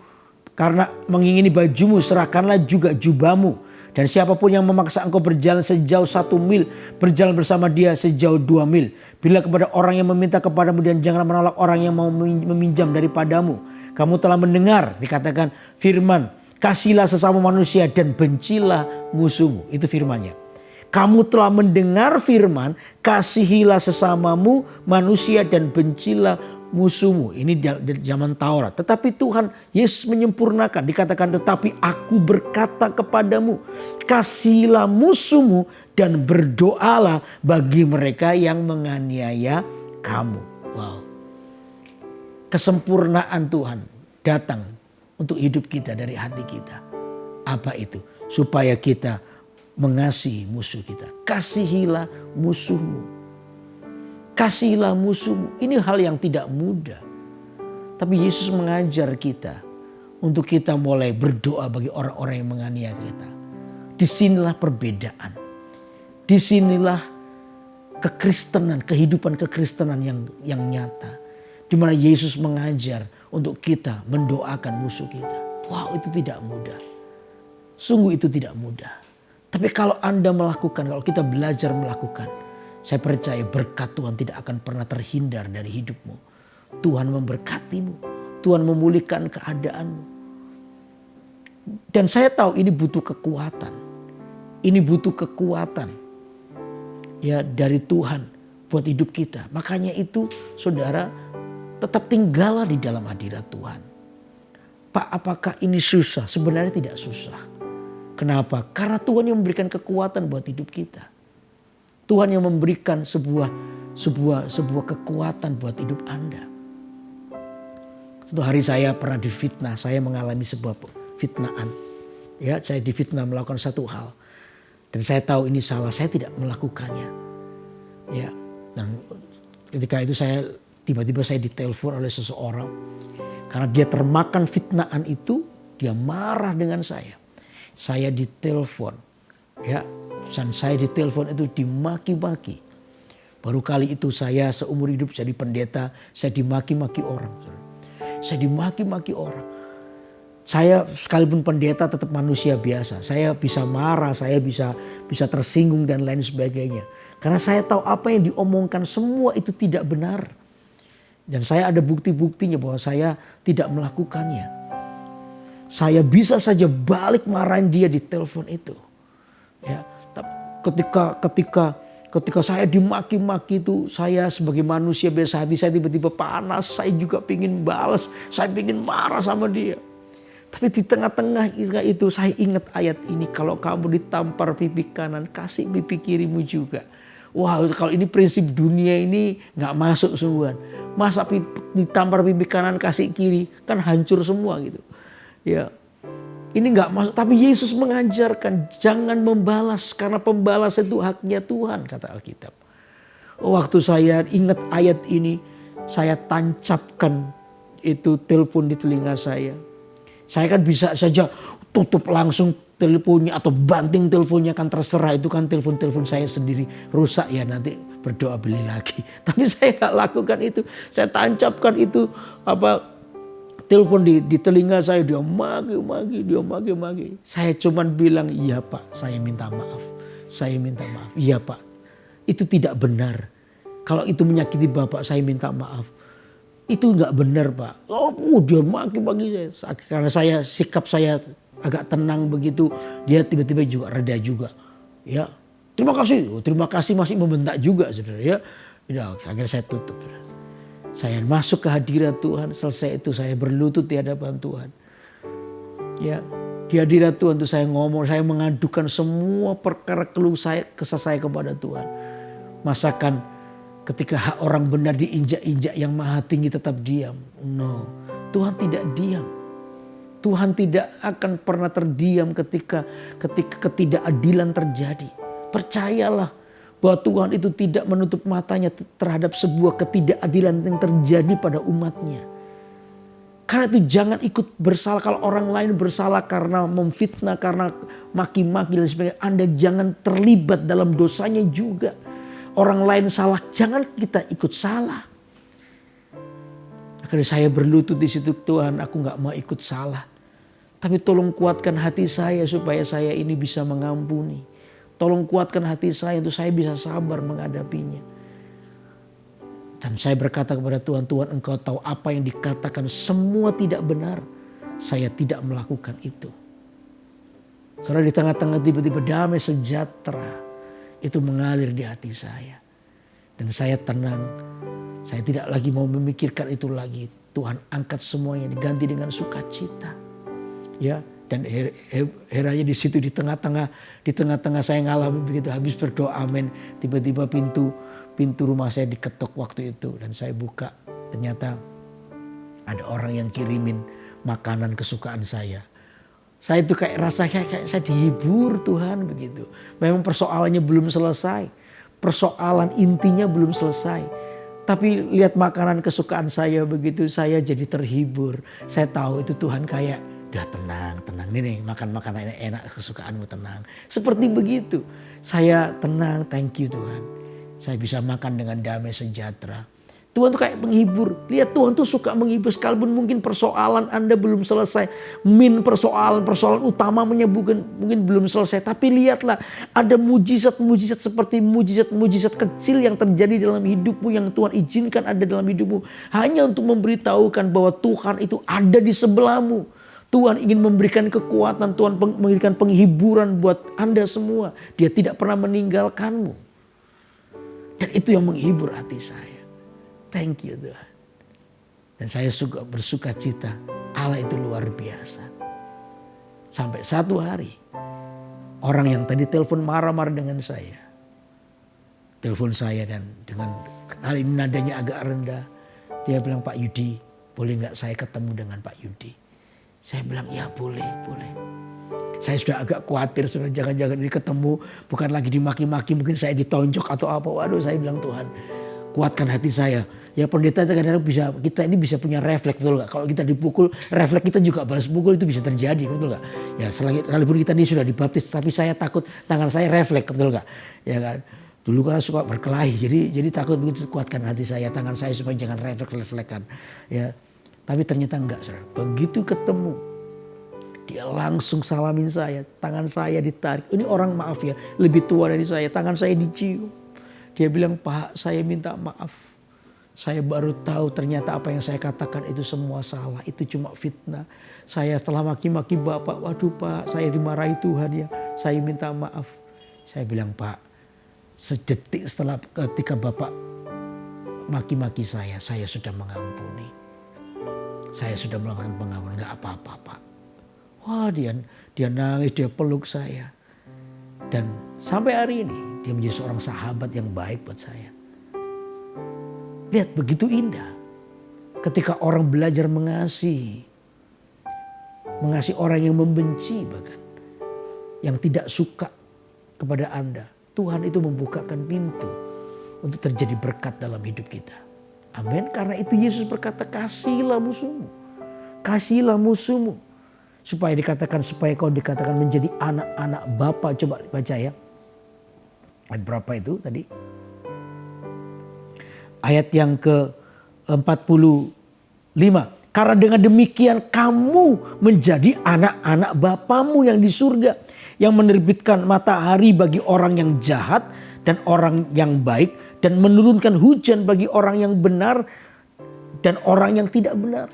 Karena mengingini bajumu serahkanlah juga jubahmu. Dan siapapun yang memaksa engkau berjalan sejauh 1 mil, berjalan bersama dia sejauh 2 mil. Bila kepada orang yang meminta kepadamu dan janganlah menolak orang yang mau meminjam daripadamu. Kamu telah mendengar dikatakan firman, kasihlah sesama manusia dan bencilah musuhmu. Itu firmannya. Kamu telah mendengar firman, kasihilah sesamamu manusia dan bencilah musuhmu. Ini dari zaman Taurat. Tetapi Tuhan Yesus menyempurnakan. Dikatakan tetapi aku berkata kepadamu, kasihilah musuhmu dan berdoalah bagi mereka yang menganiaya kamu. Wow. Kesempurnaan Tuhan datang untuk hidup kita dari hati kita. Apa itu? Supaya kita mengasihi musuh kita. Kasihilah musuhmu. Kasihilah musuhmu. Ini hal yang tidak mudah. Tapi Yesus mengajar kita untuk kita mulai berdoa bagi orang-orang yang menganiaya kita. Disinilah perbedaan. Disinilah kekristenan, kehidupan kekristenan yang nyata. Di mana Yesus mengajar untuk kita mendoakan musuh kita. Wow, itu tidak mudah. Sungguh itu tidak mudah. Tapi kalau Anda melakukan, kalau kita belajar melakukan, saya percaya berkat Tuhan tidak akan pernah terhindar dari hidupmu. Tuhan memberkatimu, Tuhan memulihkan keadaanmu. Dan saya tahu ini butuh kekuatan. Ini butuh kekuatan ya dari Tuhan buat hidup kita. Makanya itu saudara, tetap tinggallah di dalam hadirat Tuhan. Pak, apakah ini susah? Sebenarnya tidak susah. Kenapa? Karena Tuhan yang memberikan kekuatan buat hidup kita. Tuhan yang memberikan sebuah kekuatan buat hidup Anda. Suatu hari saya pernah difitnah, saya mengalami sebuah fitnaan. Ya, saya difitnah melakukan satu hal. Dan saya tahu ini salah, saya tidak melakukannya. Ya, dan ketika itu tiba-tiba saya ditelepon oleh seseorang. Karena dia termakan fitnaan itu, dia marah dengan saya. Saya ditelepon, ya, dan saya ditelepon itu dimaki-maki. Baru kali itu saya seumur hidup jadi pendeta, saya dimaki-maki orang. Saya dimaki-maki orang. Saya sekalipun pendeta tetap manusia biasa. Saya bisa marah, saya bisa tersinggung dan lain sebagainya. Karena saya tahu apa yang diomongkan semua itu tidak benar. Dan saya ada bukti-buktinya bahwa saya tidak melakukannya. Saya bisa saja balik marahin dia di telepon itu. Ya, ketika saya dimaki-maki itu, saya sebagai manusia biasa hati saya tiba-tiba panas. Saya juga pingin balas, saya pingin marah sama dia. Tapi di tengah-tengah itu saya ingat ayat ini. Kalau kamu ditampar pipi kanan, kasih pipi kirimu juga. Wah, kalau ini prinsip dunia ini gak masuk semua. Masa ditampar pipi kanan kasih kiri, kan hancur semua gitu. Ya, ini gak masuk. Tapi Yesus mengajarkan jangan membalas. Karena pembalas itu haknya Tuhan, kata Alkitab. Waktu saya ingat ayat ini, saya tancapkan itu telepon di telinga saya. Saya kan bisa saja tutup langsung teleponnya atau banting teleponnya, kan terserah, itu kan telepon saya sendiri, rusak ya nanti berdoa beli lagi. Tapi saya gak lakukan itu. Saya tancapkan itu telepon di telinga saya, dia maki. Saya cuman bilang, iya Pak, saya minta maaf. Saya minta maaf. Iya Pak, itu tidak benar. Kalau itu menyakiti Bapak, saya minta maaf. Itu nggak benar Pak. Oh, dia maki-maki saya. Karena sikap saya agak tenang begitu, dia tiba-tiba juga reda juga. Ya, terima kasih masih membentak juga saudara ya. Akhirnya saya tutup. Saya masuk ke hadirat Tuhan, selesai itu saya berlutut di hadapan Tuhan. Ya, di hadirat Tuhan itu saya ngomong, saya mengadukan semua perkara keluh saya, kesah saya kepada Tuhan. Masakan ketika hak orang benar diinjak-injak, yang maha tinggi tetap diam. No, Tuhan tidak diam. Tuhan tidak akan pernah terdiam ketika ketidakadilan terjadi. Percayalah bahwa Tuhan itu tidak menutup matanya terhadap sebuah ketidakadilan yang terjadi pada umatnya. Karena itu jangan ikut bersalah. Kalau orang lain bersalah karena memfitnah, karena maki-maki dan sebagainya, Anda jangan terlibat dalam dosanya juga. Orang lain salah, jangan kita ikut salah. Akhirnya saya berlutut di situ, Tuhan, aku gak mau ikut salah. Tapi tolong kuatkan hati saya supaya saya ini bisa mengampuni. Tolong kuatkan hati saya untuk saya bisa sabar menghadapinya. Dan saya berkata kepada Tuhan, Tuhan Engkau tahu apa yang dikatakan semua tidak benar. Saya tidak melakukan itu. Saudara, di tengah-tengah tiba-tiba damai sejahtera itu mengalir di hati saya. Dan saya tenang. Saya tidak lagi mau memikirkan itu lagi. Tuhan angkat semuanya, diganti dengan sukacita. Ya, dan heranya di situ di tengah-tengah saya ngalami begitu, habis berdoa amin, tiba-tiba pintu rumah saya diketuk waktu itu dan saya buka. Ternyata ada orang yang kirimin makanan kesukaan saya. Saya itu kayak saya dihibur Tuhan begitu. Memang persoalannya belum selesai. Persoalan intinya belum selesai. Tapi lihat makanan kesukaan saya begitu, saya jadi terhibur. Saya tahu itu Tuhan kayak, udah tenang. Nih makan makanan enak kesukaanmu, tenang. Seperti begitu. Saya tenang, thank you Tuhan. Saya bisa makan dengan damai sejahtera. Tuhan tuh kayak penghibur. Lihat, Tuhan tuh suka menghibur sekalipun mungkin persoalan Anda belum selesai. Persoalan utamanya mungkin belum selesai. Tapi lihatlah, ada mujizat-mujizat seperti mujizat-mujizat kecil yang terjadi dalam hidupmu, yang Tuhan izinkan ada dalam hidupmu. Hanya untuk memberitahukan bahwa Tuhan itu ada di sebelahmu. Tuhan ingin memberikan kekuatan, Tuhan memberikan penghiburan buat Anda semua. Dia tidak pernah meninggalkanmu. Dan itu yang menghibur hati saya. Thank you Tuhan. Dan saya bersuka cita, Allah itu luar biasa. Sampai satu hari, orang yang tadi telepon marah-marah dengan saya. Telepon saya dan dengan kali ini nadanya agak rendah. Dia bilang, Pak Yudi, boleh gak saya ketemu dengan Pak Yudi? Saya bilang, ya boleh. Saya sudah agak khawatir, sudah jangan-jangan ini ketemu bukan lagi dimaki-maki, mungkin saya ditonjok atau apa. Waduh, saya bilang Tuhan, kuatkan hati saya. Ya pendeta kadang-kadang kita ini bisa punya refleks, betul gak? Kalau kita dipukul, refleks kita juga balas pukul, itu bisa terjadi, betul gak? Ya sekalipun kita ini sudah dibaptis, tapi saya takut tangan saya refleks, betul gak? Ya kan? Dulu karena suka berkelahi, jadi takut begitu, kuatkan hati saya, tangan saya supaya jangan refleks-reflekan. Ya, tapi ternyata enggak, saudara. Begitu ketemu, dia langsung salamin saya, tangan saya ditarik. Ini orang maaf ya, lebih tua dari saya, tangan saya dicium. Dia bilang, Pak, saya minta maaf. Saya baru tahu ternyata apa yang saya katakan itu semua salah, itu cuma fitnah. Saya telah maki-maki Bapak, waduh Pak, saya dimarahi Tuhan ya, saya minta maaf. Saya bilang, Pak, sedetik setelah ketika Bapak maki-maki saya sudah mengampuni. Saya sudah melakukan pengampunan, gak apa-apa Pak. Wah dia nangis, dia peluk saya. Dan sampai hari ini dia menjadi seorang sahabat yang baik buat saya. Lihat begitu indah. Ketika orang belajar mengasihi orang yang membenci bahkan. Yang tidak suka kepada Anda. Tuhan itu membukakan pintu untuk terjadi berkat dalam hidup kita. Amin. Karena itu Yesus berkata, kasihilah musuhmu. Kasihilah musuhmu. Supaya kau dikatakan menjadi anak-anak Bapa. Coba baca ya. Ayat berapa itu tadi? Ayat yang ke-45. Karena dengan demikian kamu menjadi anak-anak Bapamu yang di surga. Yang menerbitkan matahari bagi orang yang jahat dan orang yang baik. Dan menurunkan hujan bagi orang yang benar dan orang yang tidak benar.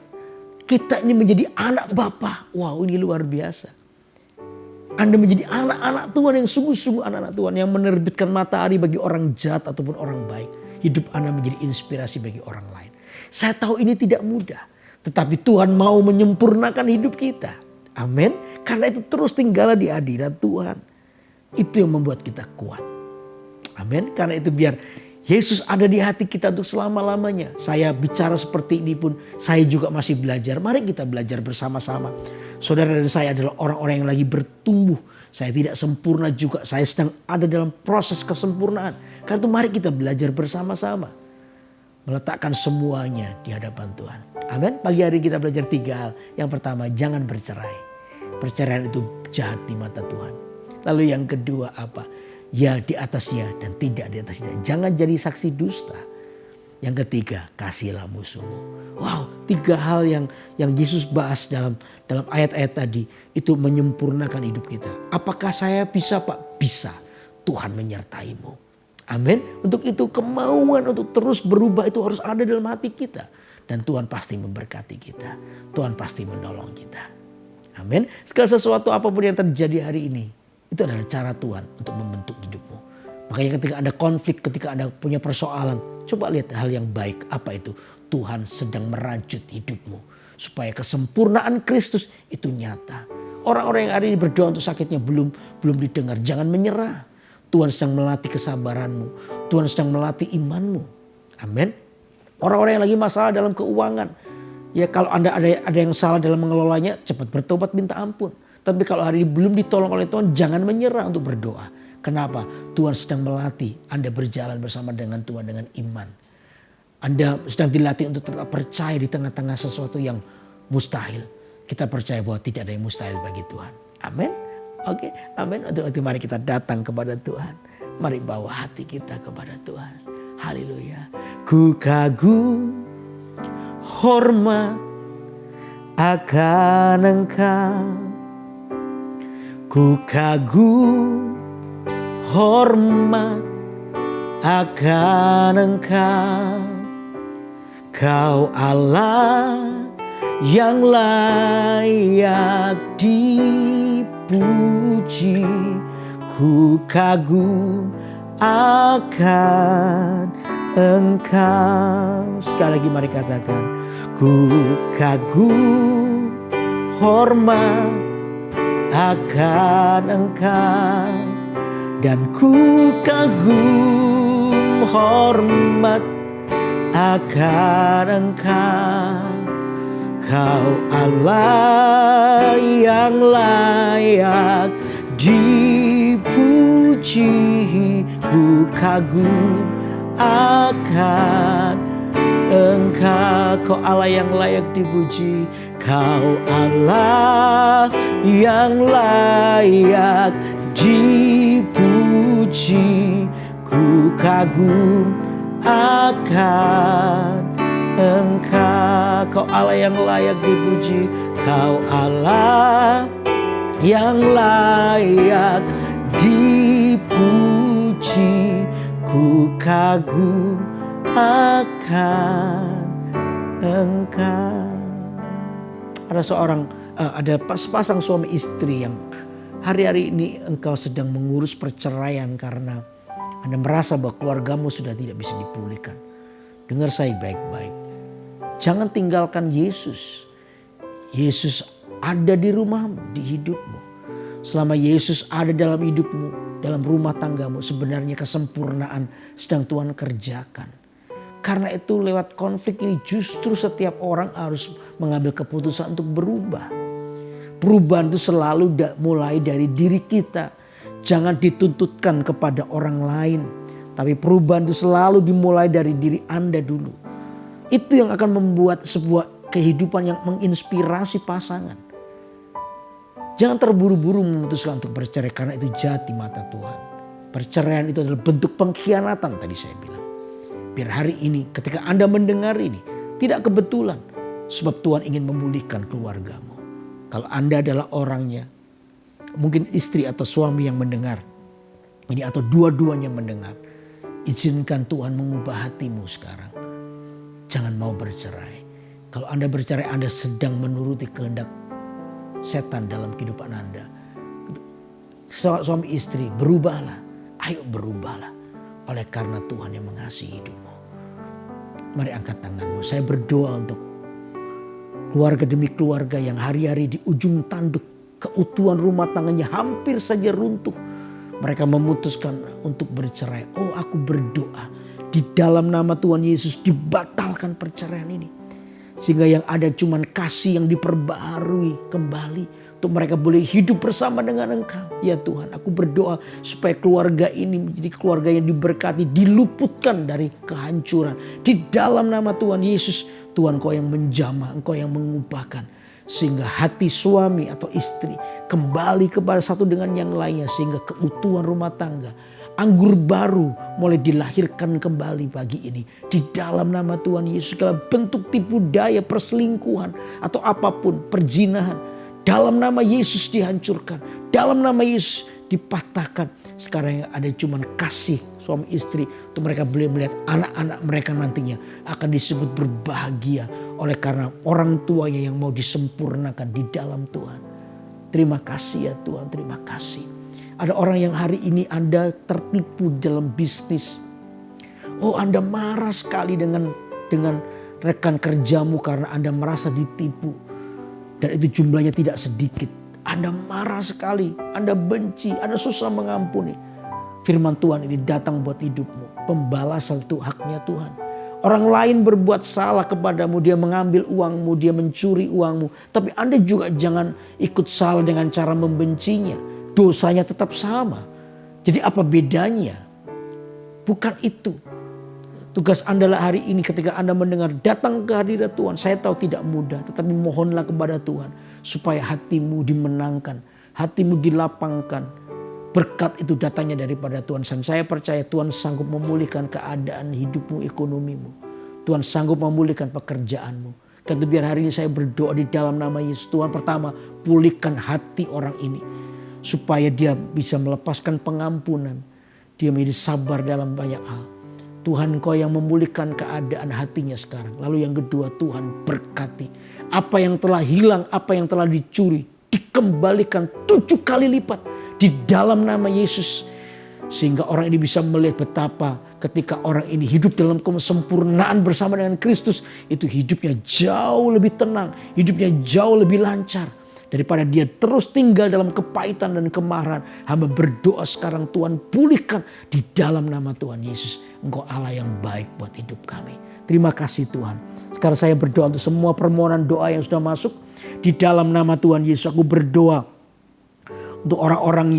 Kita ini menjadi anak Bapa. Wow, ini luar biasa. Anda menjadi anak-anak Tuhan yang sungguh-sungguh anak-anak Tuhan. Yang menerbitkan matahari bagi orang jahat ataupun orang baik. Hidup Anda menjadi inspirasi bagi orang lain. Saya tahu ini tidak mudah. Tetapi Tuhan mau menyempurnakan hidup kita. Amin. Karena itu terus tinggallah di hadirat Tuhan. Itu yang membuat kita kuat. Amin. Karena itu biar Yesus ada di hati kita untuk selama-lamanya. Saya bicara seperti ini pun saya juga masih belajar. Mari kita belajar bersama-sama. Saudara dan saya adalah orang-orang yang lagi bertumbuh. Saya tidak sempurna juga. Saya sedang ada dalam proses kesempurnaan. Karena itu mari kita belajar bersama-sama. Meletakkan semuanya di hadapan Tuhan. Amin. Pagi hari kita belajar 3 hal. Yang pertama, jangan bercerai. Perceraian itu jahat di mata Tuhan. Lalu yang kedua apa? Ya di atas ya dan tidak di atas tidak. Jangan jadi saksi dusta. Yang ketiga, kasihilah musuhmu. Wow, 3 hal yang Yesus bahas dalam ayat-ayat tadi. Itu menyempurnakan hidup kita. Apakah saya bisa Pak? Bisa. Tuhan menyertaimu. Amin. Untuk itu kemauan untuk terus berubah itu harus ada dalam hati kita. Dan Tuhan pasti memberkati kita. Tuhan pasti menolong kita. Amin. Segala sesuatu apapun yang terjadi hari ini. Itu adalah cara Tuhan untuk membentuk hidupmu. Makanya ketika ada konflik, ketika ada punya persoalan. Coba lihat hal yang baik. Apa itu? Tuhan sedang merajut hidupmu. Supaya kesempurnaan Kristus itu nyata. Orang-orang yang hari ini berdoa untuk sakitnya belum didengar. Jangan menyerah. Tuhan sedang melatih kesabaranmu. Tuhan sedang melatih imanmu. Amin. Orang-orang yang lagi masalah dalam keuangan. Ya kalau Anda ada yang salah dalam mengelolanya, cepat bertobat minta ampun. Tapi kalau hari ini belum ditolong oleh Tuhan, jangan menyerah untuk berdoa. Kenapa? Tuhan sedang melatih Anda berjalan bersama dengan Tuhan dengan iman. Anda sedang dilatih untuk tetap percaya di tengah-tengah sesuatu yang mustahil. Kita percaya bahwa tidak ada yang mustahil bagi Tuhan. Amin. Oke, amin. Untuk itu mari kita datang kepada Tuhan. Mari bawa hati kita kepada Tuhan. Haleluya. Ku kagum hormat akan Engkau. Ku kagum hormat akan Engkau. Kau Allah yang layak dipuji. Ku kagum akan Engkau. Sekali lagi mari katakan, ku kagum hormat akan Engkau, dan ku kagum hormat akan Engkau. Kau Allah yang layak dipuji. Ku kagum akan Engkau. Kau Allah yang layak dipuji. Kau Allah yang layak dipuji. Ku kagum akan Engkau. Kau Allah yang layak dipuji. Kau Allah yang layak dipuji. Ku kagum akan Engkau. Ada sepasang suami istri yang hari-hari ini engkau sedang mengurus perceraian karena Anda merasa bahwa keluargamu sudah tidak bisa dipulihkan. Dengar saya baik-baik. Jangan tinggalkan Yesus. Yesus ada di rumahmu, di hidupmu. Selama Yesus ada dalam hidupmu, dalam rumah tanggamu, sebenarnya kesempurnaan sedang Tuhan kerjakan. Karena itu lewat konflik ini justru setiap orang harus mengambil keputusan untuk berubah. Perubahan itu selalu mulai dari diri kita. Jangan dituntutkan kepada orang lain. Tapi perubahan itu selalu dimulai dari diri Anda dulu. Itu yang akan membuat sebuah kehidupan yang menginspirasi pasangan. Jangan terburu-buru memutuskan untuk bercerai karena itu jahat di mata Tuhan. Perceraian itu adalah bentuk pengkhianatan tadi saya bilang. Biar hari ini ketika Anda mendengar ini tidak kebetulan. Sebab Tuhan ingin memulihkan keluargamu. Kalau Anda adalah orangnya, mungkin istri atau suami yang mendengar ini atau dua-duanya mendengar. Izinkan Tuhan mengubah hatimu sekarang. Jangan mau bercerai. Kalau Anda bercerai, Anda sedang menuruti kehendak setan dalam kehidupan Anda. Suami istri, berubahlah. Ayo berubahlah. Oleh karena Tuhan yang mengasihi hidupmu. Mari angkat tanganmu. Saya berdoa untuk keluarga demi keluarga yang hari-hari di ujung tanduk. Keutuhan rumah tangannya hampir saja runtuh. Mereka memutuskan untuk bercerai. Oh, aku berdoa. Di dalam nama Tuhan Yesus dibatalkan perceraian ini. Sehingga yang ada cuma kasih yang diperbaharui kembali. Untuk mereka boleh hidup bersama dengan Engkau. Ya Tuhan, aku berdoa supaya keluarga ini menjadi keluarga yang diberkati. Diluputkan dari kehancuran. Di dalam nama Tuhan Yesus. Tuhan, Engkau yang menjamah, Engkau yang mengubahkan. Sehingga hati suami atau istri kembali kepada satu dengan yang lainnya. Sehingga keutuhan rumah tangga, anggur baru mulai dilahirkan kembali pagi ini. Di dalam nama Tuhan Yesus, segala bentuk tipu daya, perselingkuhan atau apapun, perzinahan, dalam nama Yesus dihancurkan. Dalam nama Yesus dipatahkan. Sekarang yang ada cuma kasih suami istri. Untuk mereka boleh melihat anak-anak mereka nantinya akan disebut berbahagia. Oleh karena orang tuanya yang mau disempurnakan di dalam Tuhan. Terima kasih ya Tuhan, terima kasih. Ada orang yang hari ini Anda tertipu dalam bisnis. Oh, Anda marah sekali dengan rekan kerjamu karena Anda merasa ditipu. Dan itu jumlahnya tidak sedikit. Anda marah sekali, Anda benci, Anda susah mengampuni. Firman Tuhan ini datang buat hidupmu. Pembalasan itu haknya Tuhan. Orang lain berbuat salah kepadamu, dia mengambil uangmu, dia mencuri uangmu. Tapi Anda juga jangan ikut salah dengan cara membencinya. Dosanya tetap sama. Jadi apa bedanya? Bukan itu. Tugas Anda lah hari ini ketika Anda mendengar datang ke hadirat Tuhan. Saya tahu tidak mudah, tetapi mohonlah kepada Tuhan. Supaya hatimu dimenangkan, hatimu dilapangkan. Berkat itu datangnya daripada Tuhan. Dan saya percaya Tuhan sanggup memulihkan keadaan hidupmu, ekonomimu. Tuhan sanggup memulihkan pekerjaanmu. Karena biar hari ini saya berdoa di dalam nama Yesus. Tuhan, pertama pulihkan hati orang ini. Supaya dia bisa melepaskan pengampunan. Dia menjadi sabar dalam banyak hal. Tuhan, Engkau yang memulihkan keadaan hatinya sekarang. Lalu yang kedua, Tuhan berkati Apa yang telah hilang, apa yang telah dicuri, dikembalikan 7 kali lipat di dalam nama Yesus. Sehingga orang ini bisa melihat betapa ketika orang ini hidup dalam kesempurnaan bersama dengan Kristus, itu hidupnya jauh lebih tenang, hidupnya jauh lebih lancar. Daripada dia terus tinggal dalam kepahitan dan kemarahan. Hamba berdoa sekarang, Tuhan pulihkan di dalam nama Tuhan Yesus. Engkau Allah yang baik buat hidup kami. Terima kasih Tuhan. Sekarang saya berdoa untuk semua permohonan doa yang sudah masuk. Di dalam nama Tuhan Yesus aku berdoa untuk orang-orang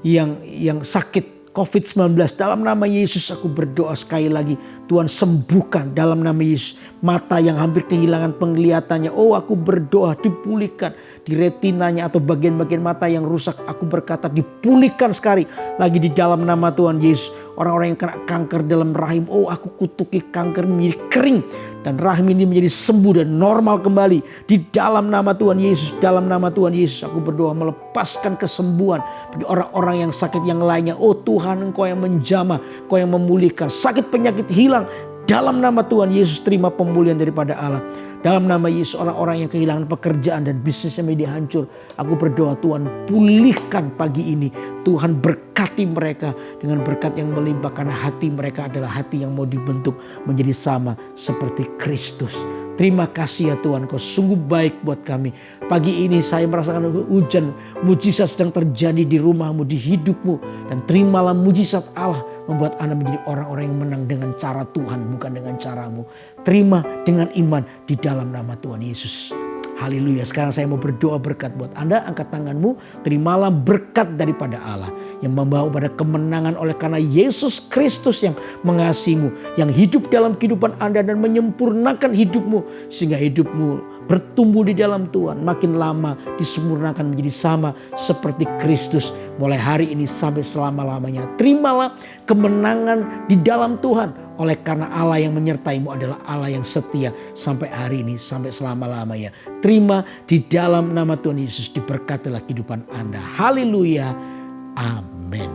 yang sakit COVID-19. Dalam nama Yesus aku berdoa sekali lagi. Tuhan sembuhkan dalam nama Yesus. Mata yang hampir kehilangan penglihatannya. Oh, aku berdoa dipulihkan. Di retinanya atau bagian-bagian mata yang rusak. Aku berkata dipulihkan sekali lagi di dalam nama Tuhan Yesus. Orang-orang yang kena kanker dalam rahim. Oh, aku kutuki kanker menjadi kering. Dan rahim ini menjadi sembuh dan normal kembali. Di dalam nama Tuhan Yesus. Dalam nama Tuhan Yesus aku berdoa melepaskan kesembuhan bagi orang-orang yang sakit yang lainnya. Oh Tuhan, Engkau yang menjamah, Engkau yang memulihkan. Sakit penyakit hilang. Dalam nama Tuhan Yesus terima pemulihan daripada Allah. Dalam nama Yesus orang-orang yang kehilangan pekerjaan dan bisnisnya menjadi hancur. Aku berdoa Tuhan pulihkan pagi ini. Tuhan berkati mereka dengan berkat yang melimpah. Karena hati mereka adalah hati yang mau dibentuk menjadi sama seperti Kristus. Terima kasih ya Tuhan, Kau sungguh baik buat kami. Pagi ini saya merasakan hujan mujizat sedang terjadi di rumahmu, di hidupmu. Dan terimalah mujizat Allah membuat Anda menjadi orang-orang yang menang dengan cara Tuhan, bukan dengan caramu. Terima dengan iman di dalam nama Tuhan Yesus. Haleluya. Sekarang saya mau berdoa berkat buat Anda. Angkat tanganmu. Terimalah berkat daripada Allah yang membawa pada kemenangan oleh karena Yesus Kristus yang mengasihimu. Yang hidup dalam kehidupan Anda dan menyempurnakan hidupmu. Sehingga hidupmu bertumbuh di dalam Tuhan. Makin lama disempurnakan menjadi sama seperti Kristus. Mulai hari ini sampai selama-lamanya. Terimalah kemenangan di dalam Tuhan. Oleh karena Allah yang menyertaimu adalah Allah yang setia sampai hari ini, sampai selama-lamanya. Terima di dalam nama Tuhan Yesus, diberkatilah kehidupan Anda. Haleluya. Amin.